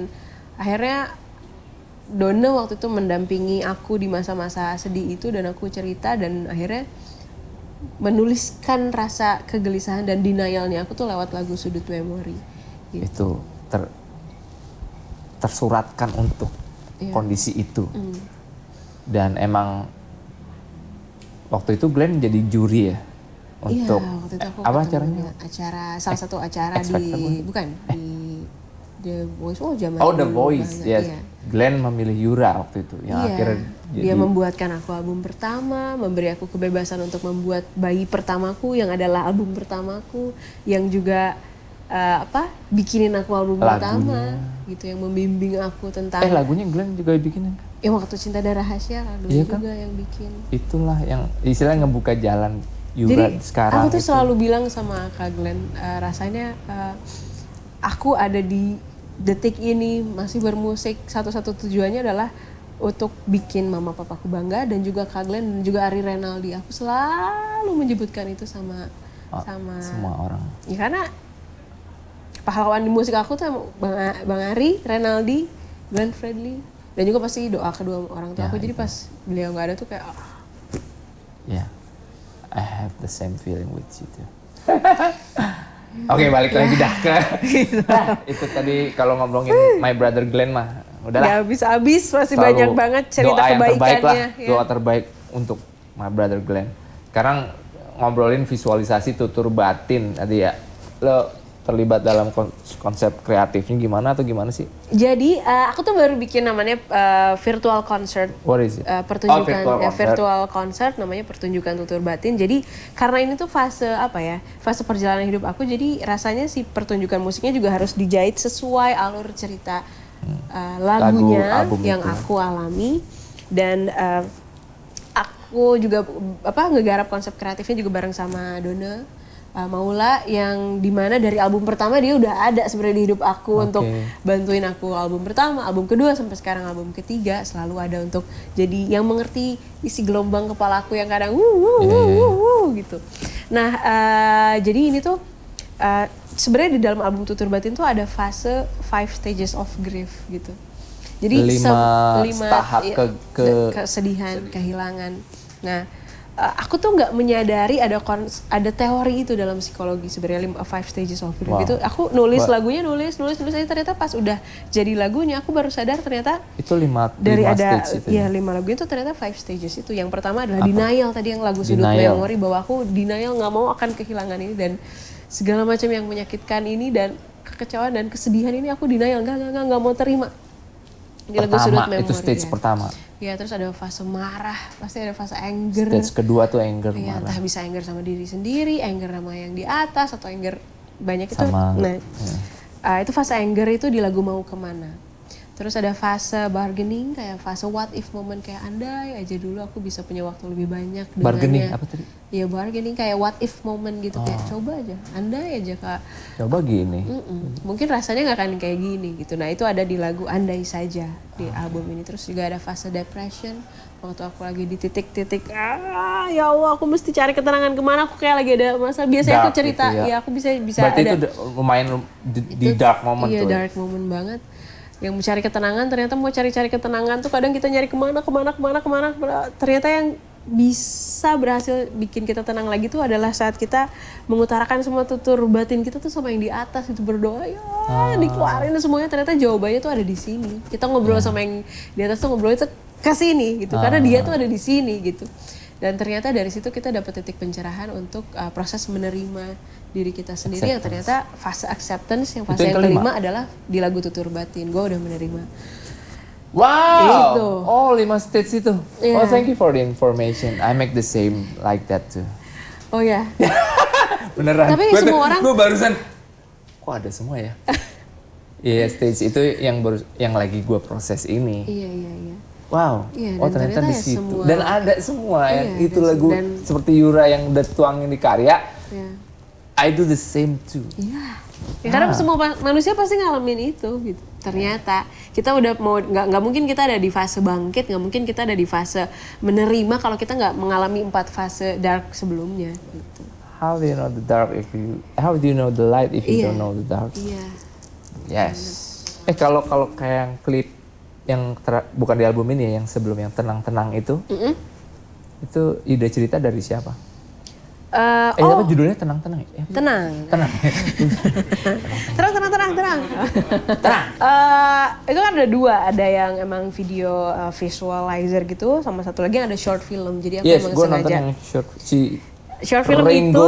akhirnya Donna waktu itu mendampingi aku di masa-masa sedih itu dan aku cerita dan akhirnya menuliskan rasa kegelisahan dan denialnya aku tuh lewat lagu Sudut Memori. Gitu. Itu tersuratkan untuk kondisi itu. Dan emang waktu itu Glenn jadi juri ya untuk waktu itu aku apa ketemu acaranya? salah satu acara X Factor bukan? di The Voice zaman Oh, The dulu Voice, banget, yes. iya. Glenn memilih Yura waktu itu, yang akhirnya Dia membuatkan aku album pertama, memberi aku kebebasan untuk membuat bayi pertamaku yang adalah album pertamaku, yang juga bikinin aku album pertama, gitu, yang membimbing aku tentang. Lagunya Glenn juga bikinin kan? Waktu Cinta dan Rahasia, lagunya juga yang bikin. Itulah yang istilahnya ngebuka jalan Yura sekarang. Aku tuh selalu bilang sama Kak Glenn, rasanya aku ada di detik ini masih bermusik, satu-satu tujuannya adalah untuk bikin mama papaku bangga dan juga Kak Glenn dan juga Ari Renaldi. Aku selalu menyebutkan itu sama semua orang. Ya karena pahlawan di musik aku tuh Bang Ari, Renaldi, Glenn Fredly dan juga pasti doa kedua orang tua aku. Jadi pas beliau nggak ada tuh kayak I have the same feeling with you too. Oke, balik lagi dah ke itu tadi kalau ngobrolin My Brother Glenn mah udahlah. Gak habis-habis, masih banyak banget cerita kebaikannya. Doa terbaik untuk My Brother Glenn. Sekarang ngobrolin visualisasi tutur batin tadi ya. Lo terlibat dalam konsep kreatifnya gimana atau gimana sih? Jadi aku tuh baru bikin namanya virtual concert. What is it? Pertunjukan virtual concert namanya pertunjukan tutur batin. Jadi karena ini tuh fase fase perjalanan hidup aku. Jadi rasanya si pertunjukan musiknya juga harus dijahit sesuai alur cerita lagunya yang aku alami dan aku juga ngegarap konsep kreatifnya juga bareng sama Donna Maula yang dimana dari album pertama dia udah ada sebenarnya di hidup aku untuk bantuin aku album pertama, album kedua sampai sekarang album ketiga selalu ada untuk jadi yang mengerti isi gelombang kepala aku yang kadang gitu. Nah jadi ini tuh sebenarnya di dalam album Tutur Batin tuh ada fase 5 stages of grief gitu. Jadi 5 tahap kesedihan, kehilangan. Nah aku tuh nggak menyadari ada teori itu dalam psikologi sebenarnya 5 stages of grief itu. Aku nulis lagunya nulis aja ternyata pas udah jadi lagunya aku baru sadar ternyata itu 5 dari stage itu. 5 lagu itu ternyata 5 stages itu. Yang pertama adalah denial tadi yang lagu Sudut Memori, bahwa aku denial nggak mau akan kehilangan ini dan segala macam yang menyakitkan ini dan kekecewaan dan kesedihan ini aku denial nggak mau terima. Di lagu Sudut Memori. Itu stage pertama. Ya terus ada fase marah, pasti ada fase anger. Stage kedua tuh anger, ya, marah. Entah bisa anger sama diri sendiri, anger sama yang di atas, atau anger banyak itu. Itu fase anger itu di lagu Mau Kemana. Terus ada fase bargaining, kayak fase what if moment, kayak andai aja dulu aku bisa punya waktu lebih banyak dengannya. Bargaining apa tadi? Iya bargaining kayak what if moment gitu, kayak coba aja, andai aja Kak. Coba gini. Mungkin rasanya nggak akan kayak gini gitu. Nah itu ada di lagu Andai Saja di album ini. Terus juga ada fase depression, waktu aku lagi di titik-titik ya Allah aku mesti cari ketenangan kemana, aku kayak lagi ada masalah. Biasanya aku cerita gitu ya aku bisa berarti ada. Berarti itu lumayan di dark moment tuh. Iya dark moment banget. Yang mencari ketenangan, ternyata mau cari-cari ketenangan tuh kadang kita nyari kemana, ternyata yang bisa berhasil bikin kita tenang lagi tuh adalah saat kita mengutarakan semua tutur batin kita tuh sama yang di atas, itu berdoa ya dikeluarin semuanya, ternyata jawabannya tuh ada di sini. Kita ngobrol sama yang di atas tuh ngobrol itu ke sini gitu, karena dia tuh ada di sini gitu. Dan ternyata dari situ kita dapat titik pencerahan untuk proses menerima diri kita sendiri, yang ternyata fase acceptance, yang fase yang kelima adalah di lagu Tutur Batin. Gue udah menerima. Wow. Gitu. Oh 5 stage itu. Yeah. Oh thank you for the information. I make the same like that too. Oh ya. Beneran. Tapi semua orang. Gue barusan. Kok ada semua ya? Iya stage itu yang lagi gue proses ini. Iya. Wow, iya, ternyata di situ. Semua, dan ada semua iya, itu lagu seperti Yura yang udah tuangin di karya. Iya. I do the same too. Iya. Ya, karena semua manusia pasti ngalamin itu gitu. Ternyata kita udah mau nggak mungkin kita ada di fase bangkit, nggak mungkin kita ada di fase menerima kalau kita nggak mengalami 4 fase dark sebelumnya. Gitu. How do you know the dark how do you know the light if you don't know the dark? Iya. Yes. Kalau kayak yang klip yang bukan di album ini ya, yang sebelum yang tenang-tenang itu, itu ide cerita dari siapa? Apa judulnya tenang-tenang ya? Tenang. Tenang. Tenang. Itu kan ada 2, ada yang emang video visualizer gitu, sama satu lagi yang ada short film. Jadi aku emang gue sengaja. nonton yang short film Ringo, itu,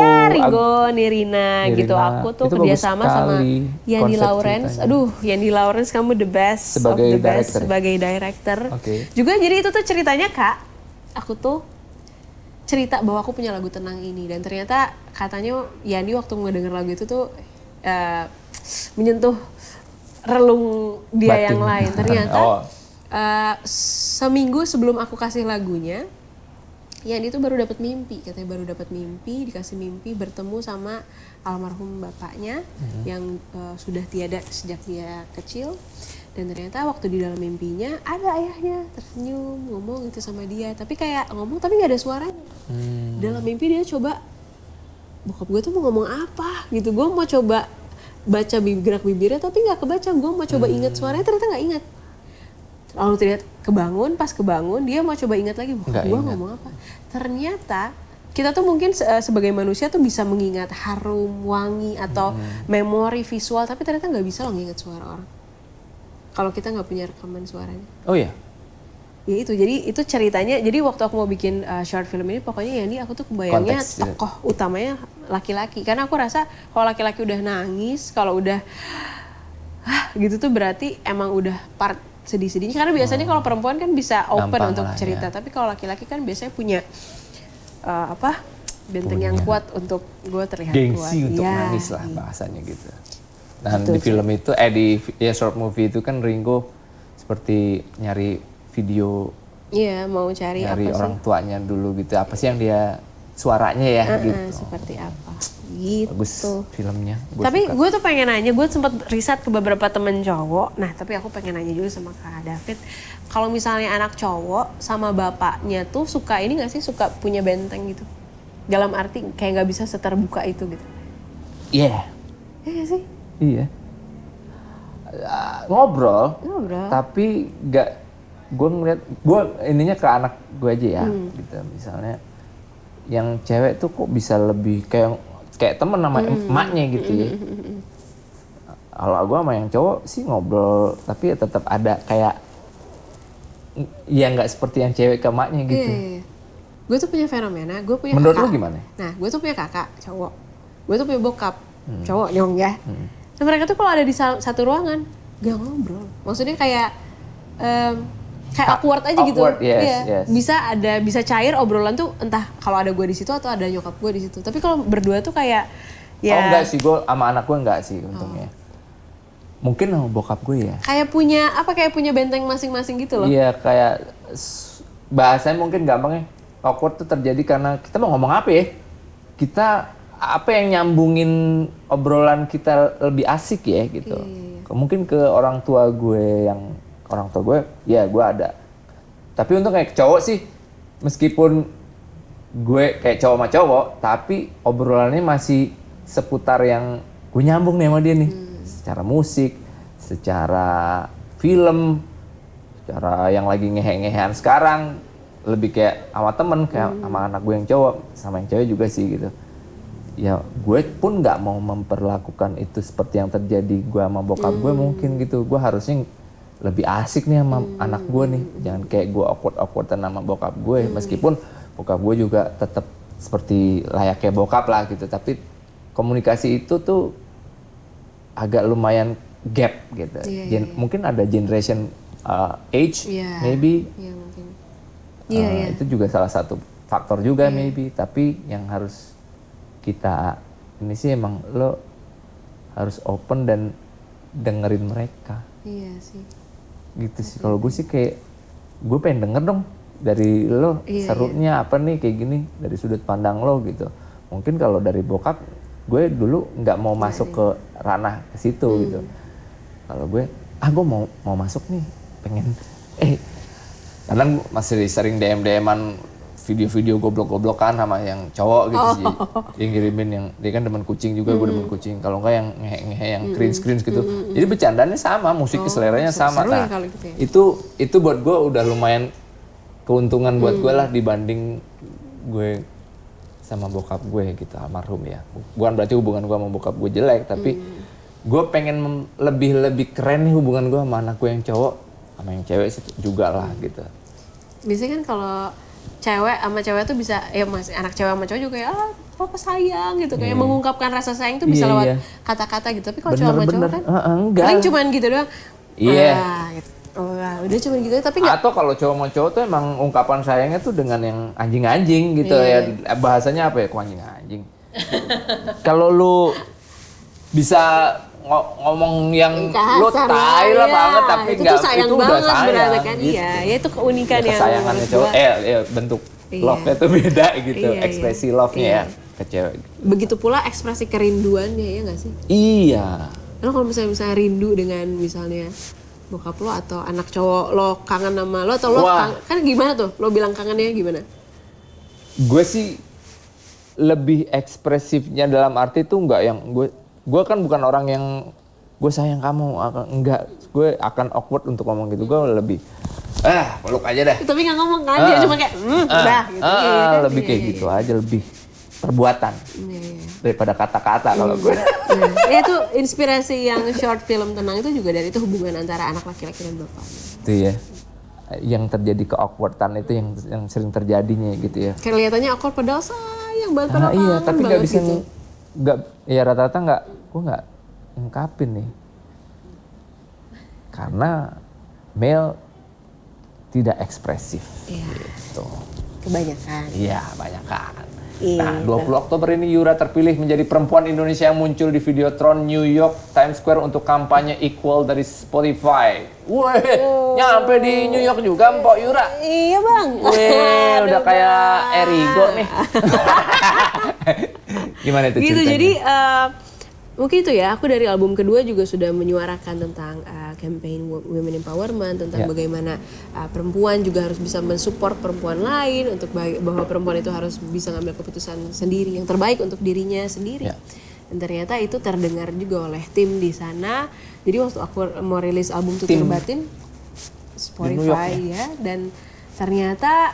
ya Ringo, Nirina gitu. Aku tuh kerjasama sama Yandi Lawrence. Aduh, Yandi Lawrence kamu the best sebagai of the best sebagai director. Okay. Juga jadi itu tuh ceritanya Kak, aku tuh cerita bahwa aku punya lagu tenang ini, dan ternyata katanya Yandi waktu ngedenger lagu itu tuh menyentuh relung dia batin. Yang lain. Ternyata seminggu sebelum aku kasih lagunya, Yandi tuh baru dapat mimpi, katanya baru dapat mimpi, dikasih mimpi bertemu sama almarhum bapaknya yang sudah tiada sejak dia kecil. Dan ternyata waktu di dalam mimpinya ada ayahnya tersenyum ngomong gitu sama dia, tapi kayak ngomong tapi nggak ada suaranya. Dalam mimpi dia coba, bokap gue tuh mau ngomong apa gitu, gue mau coba baca gerak bibirnya tapi nggak kebaca, gue mau coba ingat suaranya ternyata nggak ingat. Lalu terlihat pas kebangun dia mau coba ingat lagi, bokap gue ngomong apa. Ternyata kita tuh mungkin sebagai manusia tuh bisa mengingat harum, wangi atau memori visual, tapi ternyata nggak bisa loh nginget suara orang. Kalau kita nggak punya rekaman suaranya. Oh iya? Ya itu, jadi itu ceritanya. Jadi waktu aku mau bikin short film ini, pokoknya ya ini aku tuh kebayangnya tokoh utamanya laki-laki. Karena aku rasa kalau laki-laki udah nangis, kalau udah gitu tuh berarti emang udah part sedih-sedihnya. Karena biasanya kalau perempuan kan bisa open gampang untuk cerita. Ya. Tapi kalau laki-laki kan biasanya punya benteng yang kuat untuk gue terlihat gengsi kuat. Gengsi untuk nangis lah bahasanya gitu. Dan di film itu, di short movie itu kan Ringo seperti nyari video. Iya, mau cari apa sih? Orang tuanya dulu gitu. Apa sih yang dia suaranya ya gitu. Seperti apa? Gitu. Bagus filmnya. Tapi gue tuh pengen nanya, gue sempat riset ke beberapa temen cowok. Nah, tapi aku pengen nanya juga sama Kak David. Kalau misalnya anak cowok sama bapaknya tuh suka ini gak sih? Suka punya benteng gitu? Dalam arti kayak gak bisa seterbuka itu gitu. Iya. Iya gak sih? Iya. Ngobrol. Tapi gue ngeliat, gue ininya ke anak gue aja ya, gitu. Misalnya, yang cewek tuh kok bisa lebih kayak temen sama emaknya gitu ya. Kalau gue sama yang cowok sih ngobrol, tapi ya tetap ada kayak, ya nggak seperti yang cewek ke emaknya gitu. Iya. Gue tuh punya fenomena, gue punya menurut kakak. Menurut lu gimana? Nah, gue tuh punya kakak cowok, gue tuh punya bokap cowok nyong ya. Nah, mereka tuh kalau ada di satu ruangan gak ngobrol. Maksudnya kayak awkward aja gitu. Yes. Bisa cair obrolan tuh, entah kalau ada gue di situ atau ada nyokap gue di situ. Tapi kalau berdua tuh kayak ya. Oh enggak sih, gue sama anak gue enggak sih untungnya. Mungkin sama bokap gue ya. Kayak punya benteng masing-masing gitu loh. Iya, kayak bahasanya mungkin gampangnya awkward tuh terjadi karena kita mau ngomong apa ya? Kita apa yang nyambungin obrolan kita lebih asik ya gitu. Iya. Mungkin ke orang tua gue ya gue ada. Tapi untuk kayak cowok sih, meskipun gue kayak cowok sama cowok, tapi obrolannya masih seputar yang gue nyambung nih sama dia nih. Secara musik, secara film, secara yang lagi ngehe-ngehean sekarang, lebih kayak sama temen, kayak sama anak gue yang cowok, sama yang cewek juga sih gitu. Ya gue pun nggak mau memperlakukan itu seperti yang terjadi gue sama bokap gue mungkin gitu. Gue harusnya lebih asik nih sama anak gue nih, jangan kayak gue awkward-awkwardan sama bokap gue. Meskipun bokap gue juga tetap seperti layaknya bokap lah gitu, tapi komunikasi itu tuh agak lumayan gap gitu. Mungkin ada generation age maybe. Itu juga salah satu faktor juga maybe, tapi yang harus kita ini sih emang lo harus open dan dengerin mereka. Iya sih. Gitu sih. Kalau gue sih kayak gue pengen denger dong dari lo serunya apa nih kayak gini dari sudut pandang lo gitu. Mungkin kalau dari bokap gue dulu nggak mau masuk ke ranah ke situ gitu. Kalau gue, gue mau masuk nih, pengen. Kadang masih sering DM-an video-video goblok-goblokan sama yang cowok gitu sih. Yang ngirimin yang dia kan demen kucing juga, gue demen kucing. Kalau enggak yang ngehe yang cringe gitu. Jadi bercandanya sama, musiknya seleranya sama. Nah, gitu ya. Itu buat gue udah lumayan keuntungan buat gue lah dibanding gue sama bokap gue gitu, almarhum ya. Bukan berarti hubungan gue sama bokap gue jelek, tapi gue pengen lebih keren nih hubungan gue sama anak gue yang cowok sama yang cewek juga lah gitu. Biasanya kan kalau cewek sama cewek tuh bisa, ya mas, anak cewek sama cowok juga ya, papa sayang gitu, kayak mengungkapkan rasa sayang tuh bisa lewat kata-kata gitu. Tapi kalau cowok sama cowok kan, paling cuman gitu doang. Iya. Gitu. Udah cuman gitu, tapi nggak. Atau kalau cowok sama cowok tuh emang ungkapan sayangnya tuh dengan yang anjing-anjing gitu ya. Bahasanya apa ya, kok anjing-anjing. Kalau lu bisa ngomong yang lu tai lah banget, tapi nggak, itu udah sayang kan. Gitu. Iya, ya itu keunikan ya, kesayangannya cowok, bentuk love-nya tuh beda gitu, ekspresi love-nya ya ke cewek. Begitu pula ekspresi kerinduannya, ya nggak sih? Iya. Lo kalau misalnya rindu dengan misalnya bokap lo atau anak cowok lo kangen sama lo, atau lo kan gimana tuh? Lo bilang kangennya gimana? Gue sih lebih ekspresifnya dalam arti tuh nggak yang gue kan bukan orang yang gue sayang kamu, enggak, gue akan awkward untuk ngomong gitu. Gue lebih peluk aja dah. Tapi nggak ngomong kan, dia cuma kayak udah gitu. Lebih kayak gitu aja, lebih perbuatan daripada kata-kata kalau gue. Ya itu inspirasi yang short film Tenang itu juga dari itu, hubungan antara anak laki-laki dan bapaknya. Itu ya, yang terjadi ke-awkwardan itu yang sering terjadinya gitu ya. Kelihatannya awkward padahal sayang banget, padahal iya, tapi nggak bisa gitu. Ya rata-rata gue nggak ngungkapin nih, karena male tidak ekspresif gitu. Kebanyakan. Iya, banyakan. Nah, 20 Oktober ini Yura terpilih menjadi perempuan Indonesia yang muncul di Videotron New York Times Square untuk kampanye equal dari Spotify. Nyampe di New York juga Mpok Yura. Iya bang. Udah kayak Erigo nih. Gimana itu gitu, ceritanya? jadi mungkin itu ya, aku dari album kedua juga sudah menyuarakan tentang campaign women empowerment, tentang bagaimana perempuan juga harus bisa mensupport perempuan lain, untuk bahwa perempuan itu harus bisa ngambil keputusan sendiri yang terbaik untuk dirinya sendiri. Dan ternyata itu terdengar juga oleh tim di sana. Jadi waktu aku mau rilis album Tutur Batin, Spotify ya, dan ternyata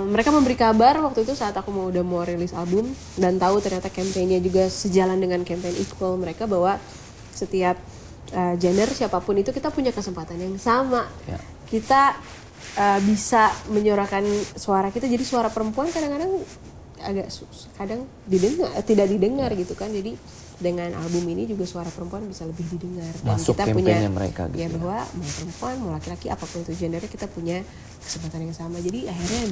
mereka memberi kabar waktu itu saat aku udah mau rilis album, dan tahu ternyata kampanyenya juga sejalan dengan campaign equal mereka, bahwa setiap gender siapapun itu kita punya kesempatan yang sama. Kita bisa menyuarakan suara kita. Jadi suara perempuan kadang-kadang kadang tidak didengar gitu kan. Jadi dengan album ini juga suara perempuan bisa lebih didengar, dan masuk kita punya mereka gitu ya, bahwa mau perempuan mau laki-laki apapun itu gendernya, kita punya kesempatan yang sama. Jadi akhirnya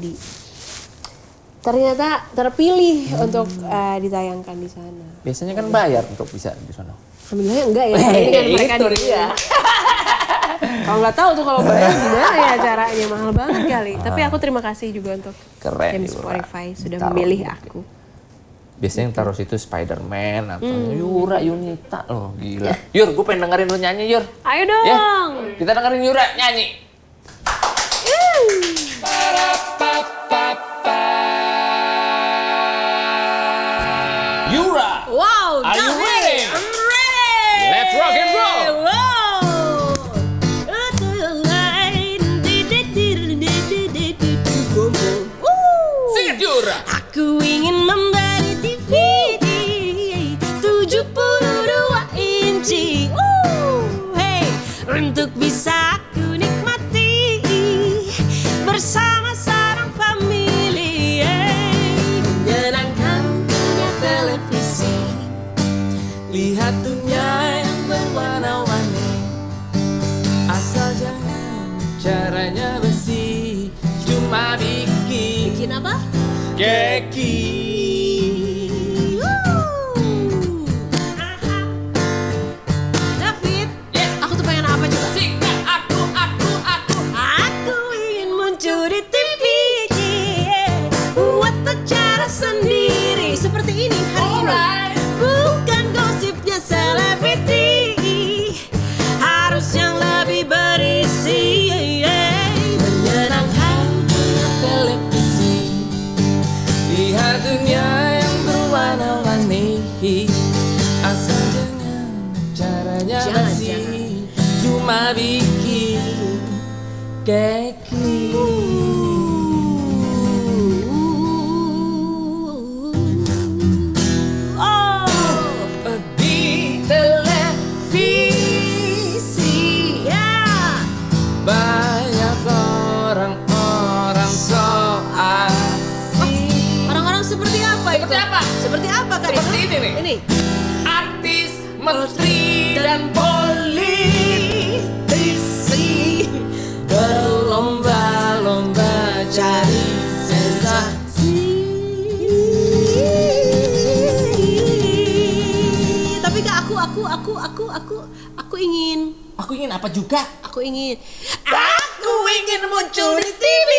ternyata terpilih untuk ditayangkan di sana. Biasanya kan bayar untuk bisa di sana. Alhamdulillah enggak ya, ini kan mereka dia. Kalau nggak tahu tuh kalau bayar gimana ya caranya, mahal banget kali. Tapi aku terima kasih juga untuk tim Spotify sudah memilih aku. Biasanya yang taruh situ Spider-Man atau Yura Yunita loh, gila. Yur, gue pengen dengerin lu nyanyi, Yur. Ayo dong. Ya, kita dengerin Yura nyanyi. Yura. Wow, are you ready? I'm ready. Let's rock and roll. Sing it, Yura. Aku ingin membeli TV 72 inci, hey, untuk bisa aku nikmati bersama seorang family, menyenangkan punya televisi, lihat dunia yang berwarna-warni, asal jangan caranya besi, cuma bikin apa? Keki. David, aku tuh pengen apa coba? Aku ingin muncul di TV, buat acara sendiri seperti ini hari ini. Bukan cuma bikin keki. Di televisi banyak orang-orang so asik. Orang-orang seperti apa itu? Seperti apa? Seperti apa Kak? Seperti ini nih. Ini. Artis, menteri, dan politisi berlomba-lomba cari sensasi. Tapi Kak, aku ingin. Aku ingin apa juga? Aku ingin muncul di TV.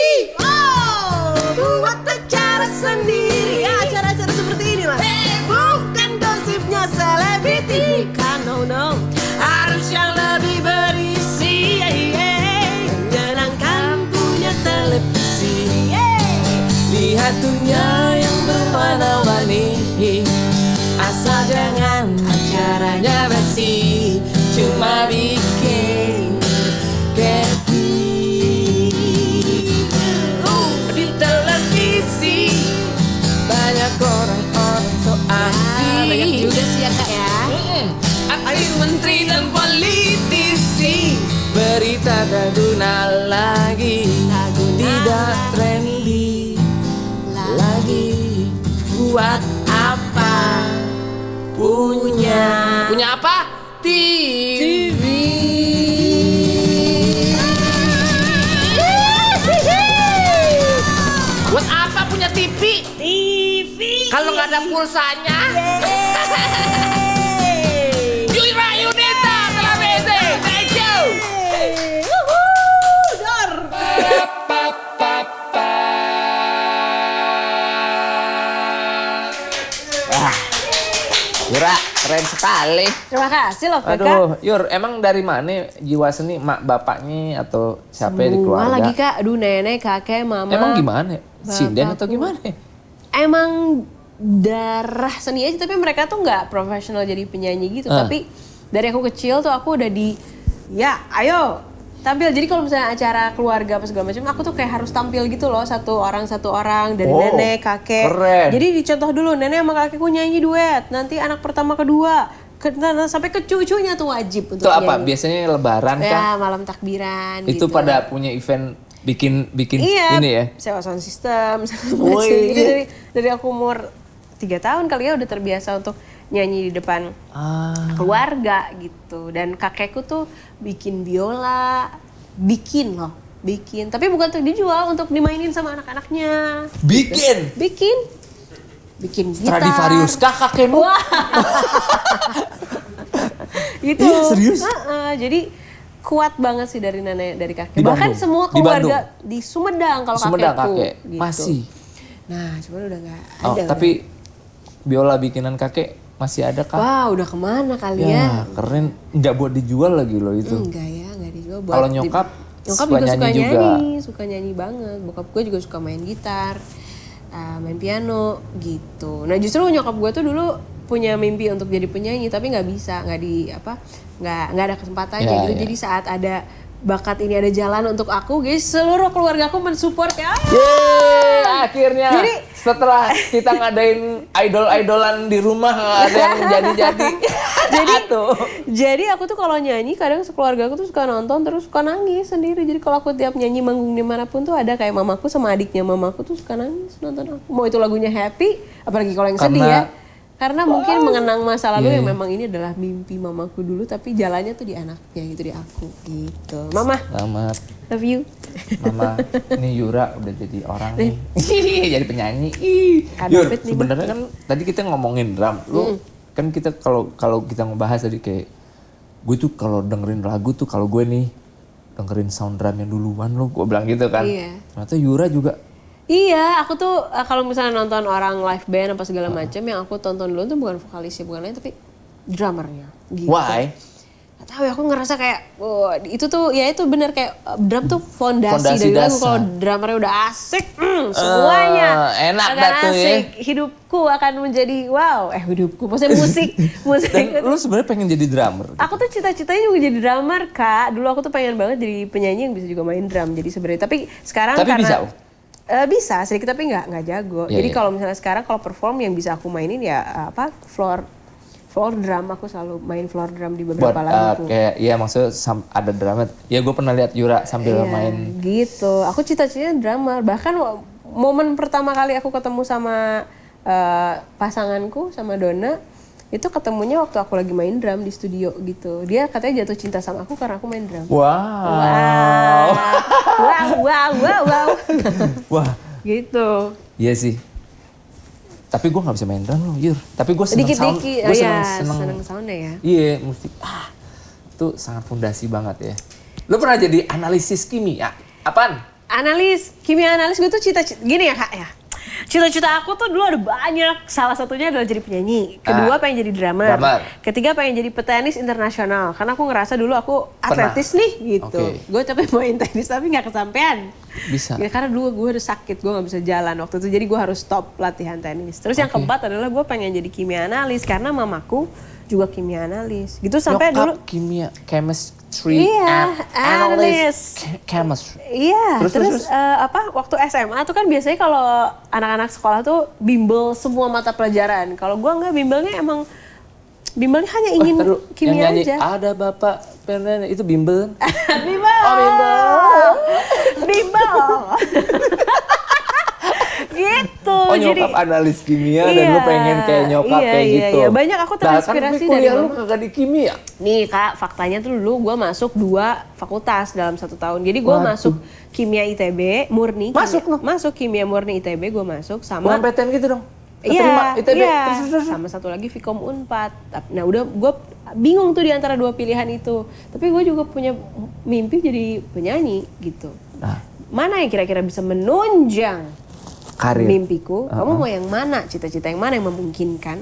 Oh, buat acara sendiri. Ya, acara-acara seperti ini lah. Bukan gosipnya selebriti. Bukan, no. Harus yang lebih berisi. Menyenangkan punya televisi. Lihat dunia yang berwarna-warni. Asal jangan acaranya basi. Cuma bikin happy. Di televisi banyak orang-orang so asik. Banyak juga sih ya Kak ya. Artis, menteri, dan politisi. Berita tak guna lagi, tidak trendy lagi. Buat apa? Punya apa? TV. Buat apa punya TV? Kalau nggak ada pulsanya. Yura Yunita telah amazing. Thank you. Dor. Yura, keren sekali. Terima kasih loh Kakak. Aduh, Yur, emang dari mana jiwa seni? Mak bapaknya atau siapa di keluarga? Semua lagi Kak, aduh nenek, kakek, mama. Emang gimana? Sinden atau bapakku. gimana? Emang darah seni aja, tapi mereka tuh nggak profesional jadi penyanyi gitu. Tapi dari aku kecil tuh aku udah ayo tampil. Jadi kalau misalnya acara keluarga apa segala macam, aku tuh kayak harus tampil gitu loh, satu orang dari nenek, kakek. Keren. Jadi dicontoh dulu, nenek sama kakekku nyanyi duet, nanti anak pertama kedua, sampai ke cucunya tuh wajib untuk Itu apa? nyanyi. Biasanya lebaran Ya, kah? malam takbiran Itu gitu. pada punya event bikin Iya, ini ya? sewa sound system, segala Woi. macam. Jadi dari aku umur 3 tahun kali ya udah terbiasa untuk nyanyi di depan keluarga gitu. Dan kakekku tuh bikin biola, bikin. Tapi bukan untuk dijual, untuk dimainin sama anak-anaknya. Bikin? Bikin gitar. Stradivarius kah kakekmu? Wah. Gitu. Iya, serius? Jadi kuat banget sih dari nenek, dari kakek. Di Bahkan Bandung? semua Di keluarga di Sumedang kalau Sumedang kakekku. kakek? Gitu. Masih? Nah, cuman udah nggak Oh, ada. tapi biola bikinan kakek masih ada kah? Wah, udah kemana kali Ya, keren. Nggak buat dijual lagi loh itu. Enggak ya, nggak dijual. Buat Kalau nyokap nyokap suka juga suka nyanyi juga. suka nyanyi banget. Bokap gue juga suka main gitar, main piano gitu. Nah, justru nyokap gue tuh dulu punya mimpi untuk jadi penyanyi, tapi nggak bisa, nggak ada kesempatannya. Ya, gitu. ya. Jadi saat ada bakat ini, ada jalan untuk aku, guys, seluruh keluarga aku mensupport ya. Yeay, akhirnya Jadi- setelah kita ngadain idol-idolan di rumah nggak ada yang jadi-jadi. Jadi aku tuh kalau nyanyi kadang sekeluarga aku tuh suka nonton terus suka nangis sendiri. Jadi kalau aku tiap nyanyi manggung dimanapun tuh ada kayak mamaku sama adiknya mamaku tuh suka nangis nonton aku. Mau itu lagunya happy, apalagi kalau yang sedih ya. Karena mungkin mengenang masa lalu yang memang ini adalah mimpi mamaku dulu, tapi jalannya tuh di anaknya gitu, di aku gitu. Mama, Selamat. love you. Mama, ini Yura udah jadi orang nih. Jadi penyanyi. Kak Yur, David nih, sebenarnya kan tadi kita ngomongin drum. Lu kan kita kalau kita ngebahas tadi kayak gue tuh kalau dengerin lagu tuh kalau gue nih dengerin sound drumnya duluan lu, gue bilang gitu kan. Iya. Ternyata Yura juga. Iya, aku tuh kalau misalnya nonton orang live band apa segala macam, yang aku tonton dulu tuh bukan vokalisnya, bukan lain, tapi drummernya. Gitu. Why? Gak tahu ya, aku ngerasa kayak, wah, itu tuh, ya itu bener kayak drum tuh fondasi Fondasi dari lagu. dasar. Kalau drummernya udah asik, semuanya enak akan dah tuh ya. asik. Hidupku akan menjadi wow. Hidupku, maksudnya musik. Dan lu sebenarnya pengen jadi drummer? Gitu? Aku tuh cita-citanya juga jadi drummer, Kak. Dulu aku tuh pengen banget jadi penyanyi yang bisa juga main drum. Jadi sebenarnya, tapi sekarang karena bisa? Bisa sedikit tapi nggak jago. Jadi kalau misalnya sekarang kalau perform yang bisa aku mainin ya floor drum, aku selalu main floor drum di beberapa lagu. Kayak iya maksudnya ada drummer. Ya gue pernah lihat Yura sambil main. Gitu. Aku cita-citanya drummer. Bahkan momen pertama kali aku ketemu sama pasanganku sama Donna, itu ketemunya waktu aku lagi main drum di studio gitu. Dia katanya jatuh cinta sama aku karena aku main drum. Wow. Wah. Gitu. Iya sih. Tapi gue nggak bisa main drum loh, Yur. Tapi gue seneng sound. Gue seneng soundnya ya. Iya, musik. Itu sangat fondasi banget ya. Lo pernah jadi analisis kimia? Apaan? Kimia analis gue tuh cita-cita gini ya Kak ya. Cita-cita aku tuh dulu ada banyak. Salah satunya adalah jadi penyanyi. Kedua pengen jadi drummer. Ketiga pengen jadi petenis internasional. Karena aku ngerasa dulu aku atletis nih gitu. Gue capek main tenis tapi nggak kesampean. Bisa. Ya, karena dulu gue udah sakit, gue nggak bisa jalan waktu itu. Jadi gue harus stop latihan tenis. Terus yang keempat adalah gue pengen jadi kimia analis. Karena mamaku juga kimia analis. Gitu sampai dulu. Kimia, chemistry, analyst, chemistry. Iya, terus waktu SMA tuh kan biasanya kalau anak-anak sekolah tuh bimbel semua mata pelajaran. Kalau gue nggak, bimbelnya hanya ingin kimia aja. Ada bapak pernah itu bimbel. Bimbel. Oh bimbel. Gitu. Oh nyokap analis kimia dan lu pengen kayak nyokap kayak gitu. Iya, banyak aku terinspirasi dari kuliah lu kagak di kimia. Nih Kak, faktanya tuh dulu gue masuk 2 fakultas dalam 1 tahun. Jadi gue masuk kimia ITB murni. Masuk kimia murni ITB gue masuk sama. PTN gitu dong? Iya, sama satu lagi Vkom Unpad. Nah udah gue bingung tuh di antara 2 pilihan itu. Tapi gue juga punya mimpi jadi penyanyi gitu. Nah. Mana yang kira-kira bisa menunjang karir mimpiku? Kamu mau yang mana? Cita-cita yang mana yang memungkinkan?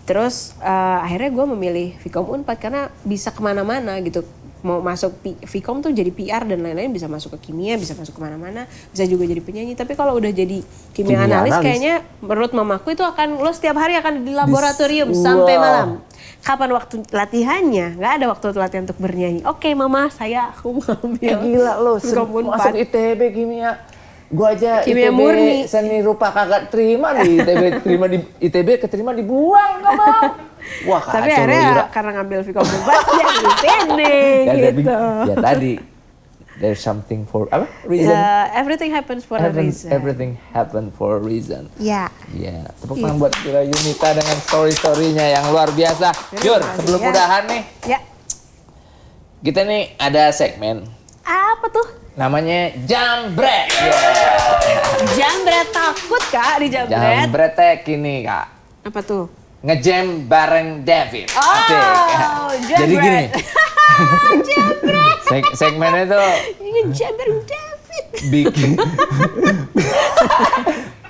Terus akhirnya gue memilih Vkom Unpad karena bisa kemana-mana gitu. Mau masuk Vkom tuh jadi PR dan lain-lain, bisa masuk ke kimia, bisa masuk kemana-mana, bisa juga jadi penyanyi. Tapi kalau udah jadi kimia analis kayaknya menurut mamaku itu akan lo setiap hari akan di laboratorium sampai malam. Kapan waktu latihannya? Nggak ada waktu latihan untuk bernyanyi. Oke mama, aku mau ambil. Gila lo, masuk ITB kimia. Gua aja kimia ITB murni. Seni rupa kagak terima di ITB keterima dibuang, nggak mau. Wah, tapi akhirnya karena ngambil Vkom Unpad ya di sini gitu. Ya tadi there's something for reason. Everything happens for a reason. Everything happen for a reason. Ya. Iya. Tepuk tangan buat Yura Yunita dengan story-storynya yang luar biasa. Yur, sebelum udahan nih. Ya. Kita nih ada segmen. Apa tuh? Namanya Jambret. Jambret, takut Kak di Jambret? Jambret ini Kak. Apa tuh? Ngejam bareng David. Jadi gini. Segmennya tuh ngejam bareng David. Bikin.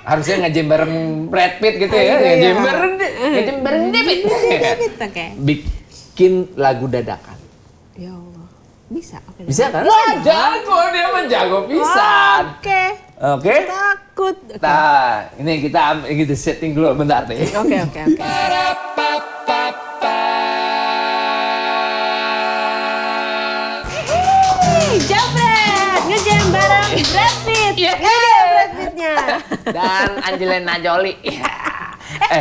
Harusnya ngejam bareng Brad Pitt gitu ya. Ngejam bareng David. Bikin lagu dadakan. Ya Allah. Bisa, oke. Bisa kan? Wah, jago dia menjago pisan. Oke. Takut. Nah, ini kita setting dulu bentar nih. Oke. Jambret, ngejam bareng Brad Pitt. Iya, Brad Pittnya. Dan Angelina Jolie.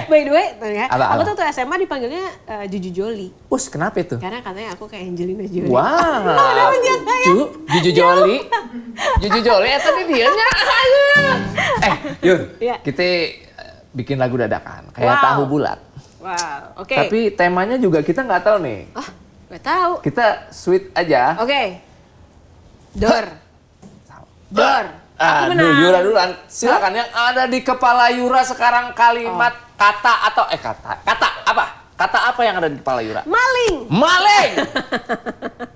By the way, aku tuh SMA dipanggilnya Juju Jolie. Kenapa itu? Karena katanya aku kayak Angelina Jolie. Wow. Juju Jolie. Juju Jolie tadi dianya. Yun, kita bikin lagu dadakan kayak tahu bulat. Wow, oke. Tapi temanya juga kita nggak tahu nih. Nggak tahu. Kita sweet aja. Oke. Dor. Aduh, Yura duluan. Silakan yang ada di kepala Yura sekarang kata apa? Kata apa yang ada di kepala Yura? Maling.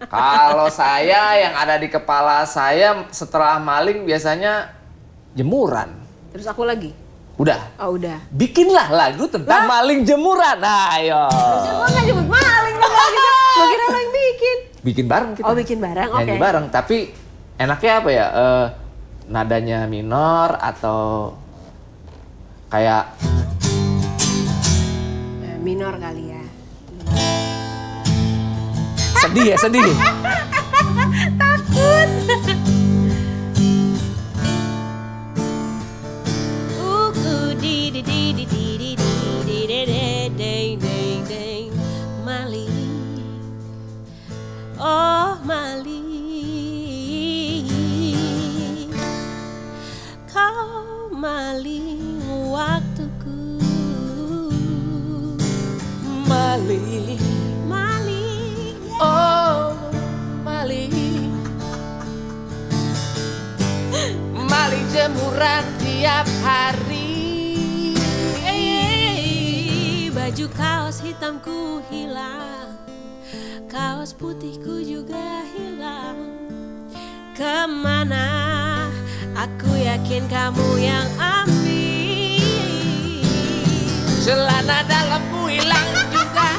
Kalau saya yang ada di kepala saya setelah maling biasanya jemuran. Terus aku lagi? Udah. Oh, udah. Bikinlah lagu tentang maling jemuran. Nah, ayo. Terus gua nggak nyebut maling dong gitu. Gua kira lo yang bikin. Bikin bareng kita. Oh, bikin bareng. Oke. Nyanyi bareng, tapi enaknya apa ya? Nadanya minor atau Kayak minor kali ya. sedih ya, sedih. Takut. Mali, oh Mali, kau maling waktuku. Mali, Mali, oh Mali, maling jemuran tiap hari. baju kaos hitamku hilang, kaos putihku juga hilang. Kemana? Aku yakin kamu yang ambil. Celana dalamku hilang juga,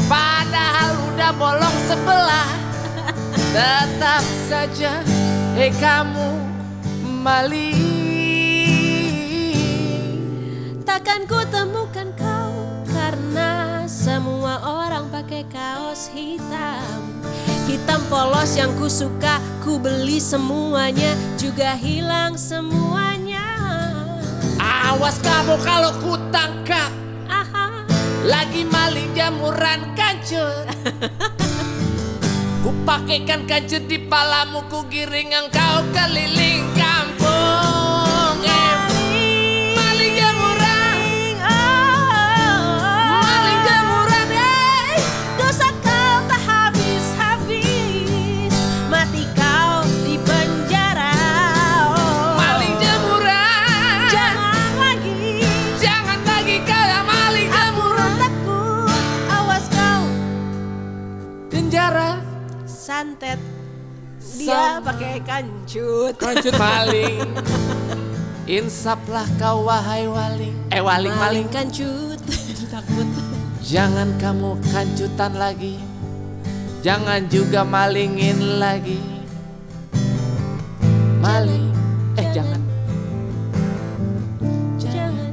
padahal udah bolong sebelah. Tetap saja, kamu maling. Takkan ku temukan kau, karena semua orang pakai kaos hitam. Hitam polos yang ku suka, ku beli semuanya, juga hilang semuanya. Awas kamu kalau ku tangkap, Aha. lagi maling jamuran kancut. Ku pakaikan kancut di palamu, ku giring engkau keliling kampung. Maling jamuran, maling jamuran, Dosa kau tak habis-habis, mati kau di penjara. maling jamuran. Jangan lagi kau yang maling jamuran. takut, awas kau Penjara, santet. Dia pakai kancut. kancut maling. Insaplah kau wahai waling, waling maling. Kancut. Takut. Jangan kamu kancutan lagi, jangan juga malingin lagi. Maling, jangan. Jangan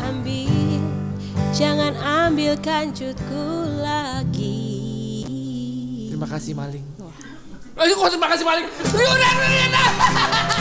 ambil, jangan ambil kancutku lagi. Terima kasih maling. Ayo, terima kasih maling. Udah.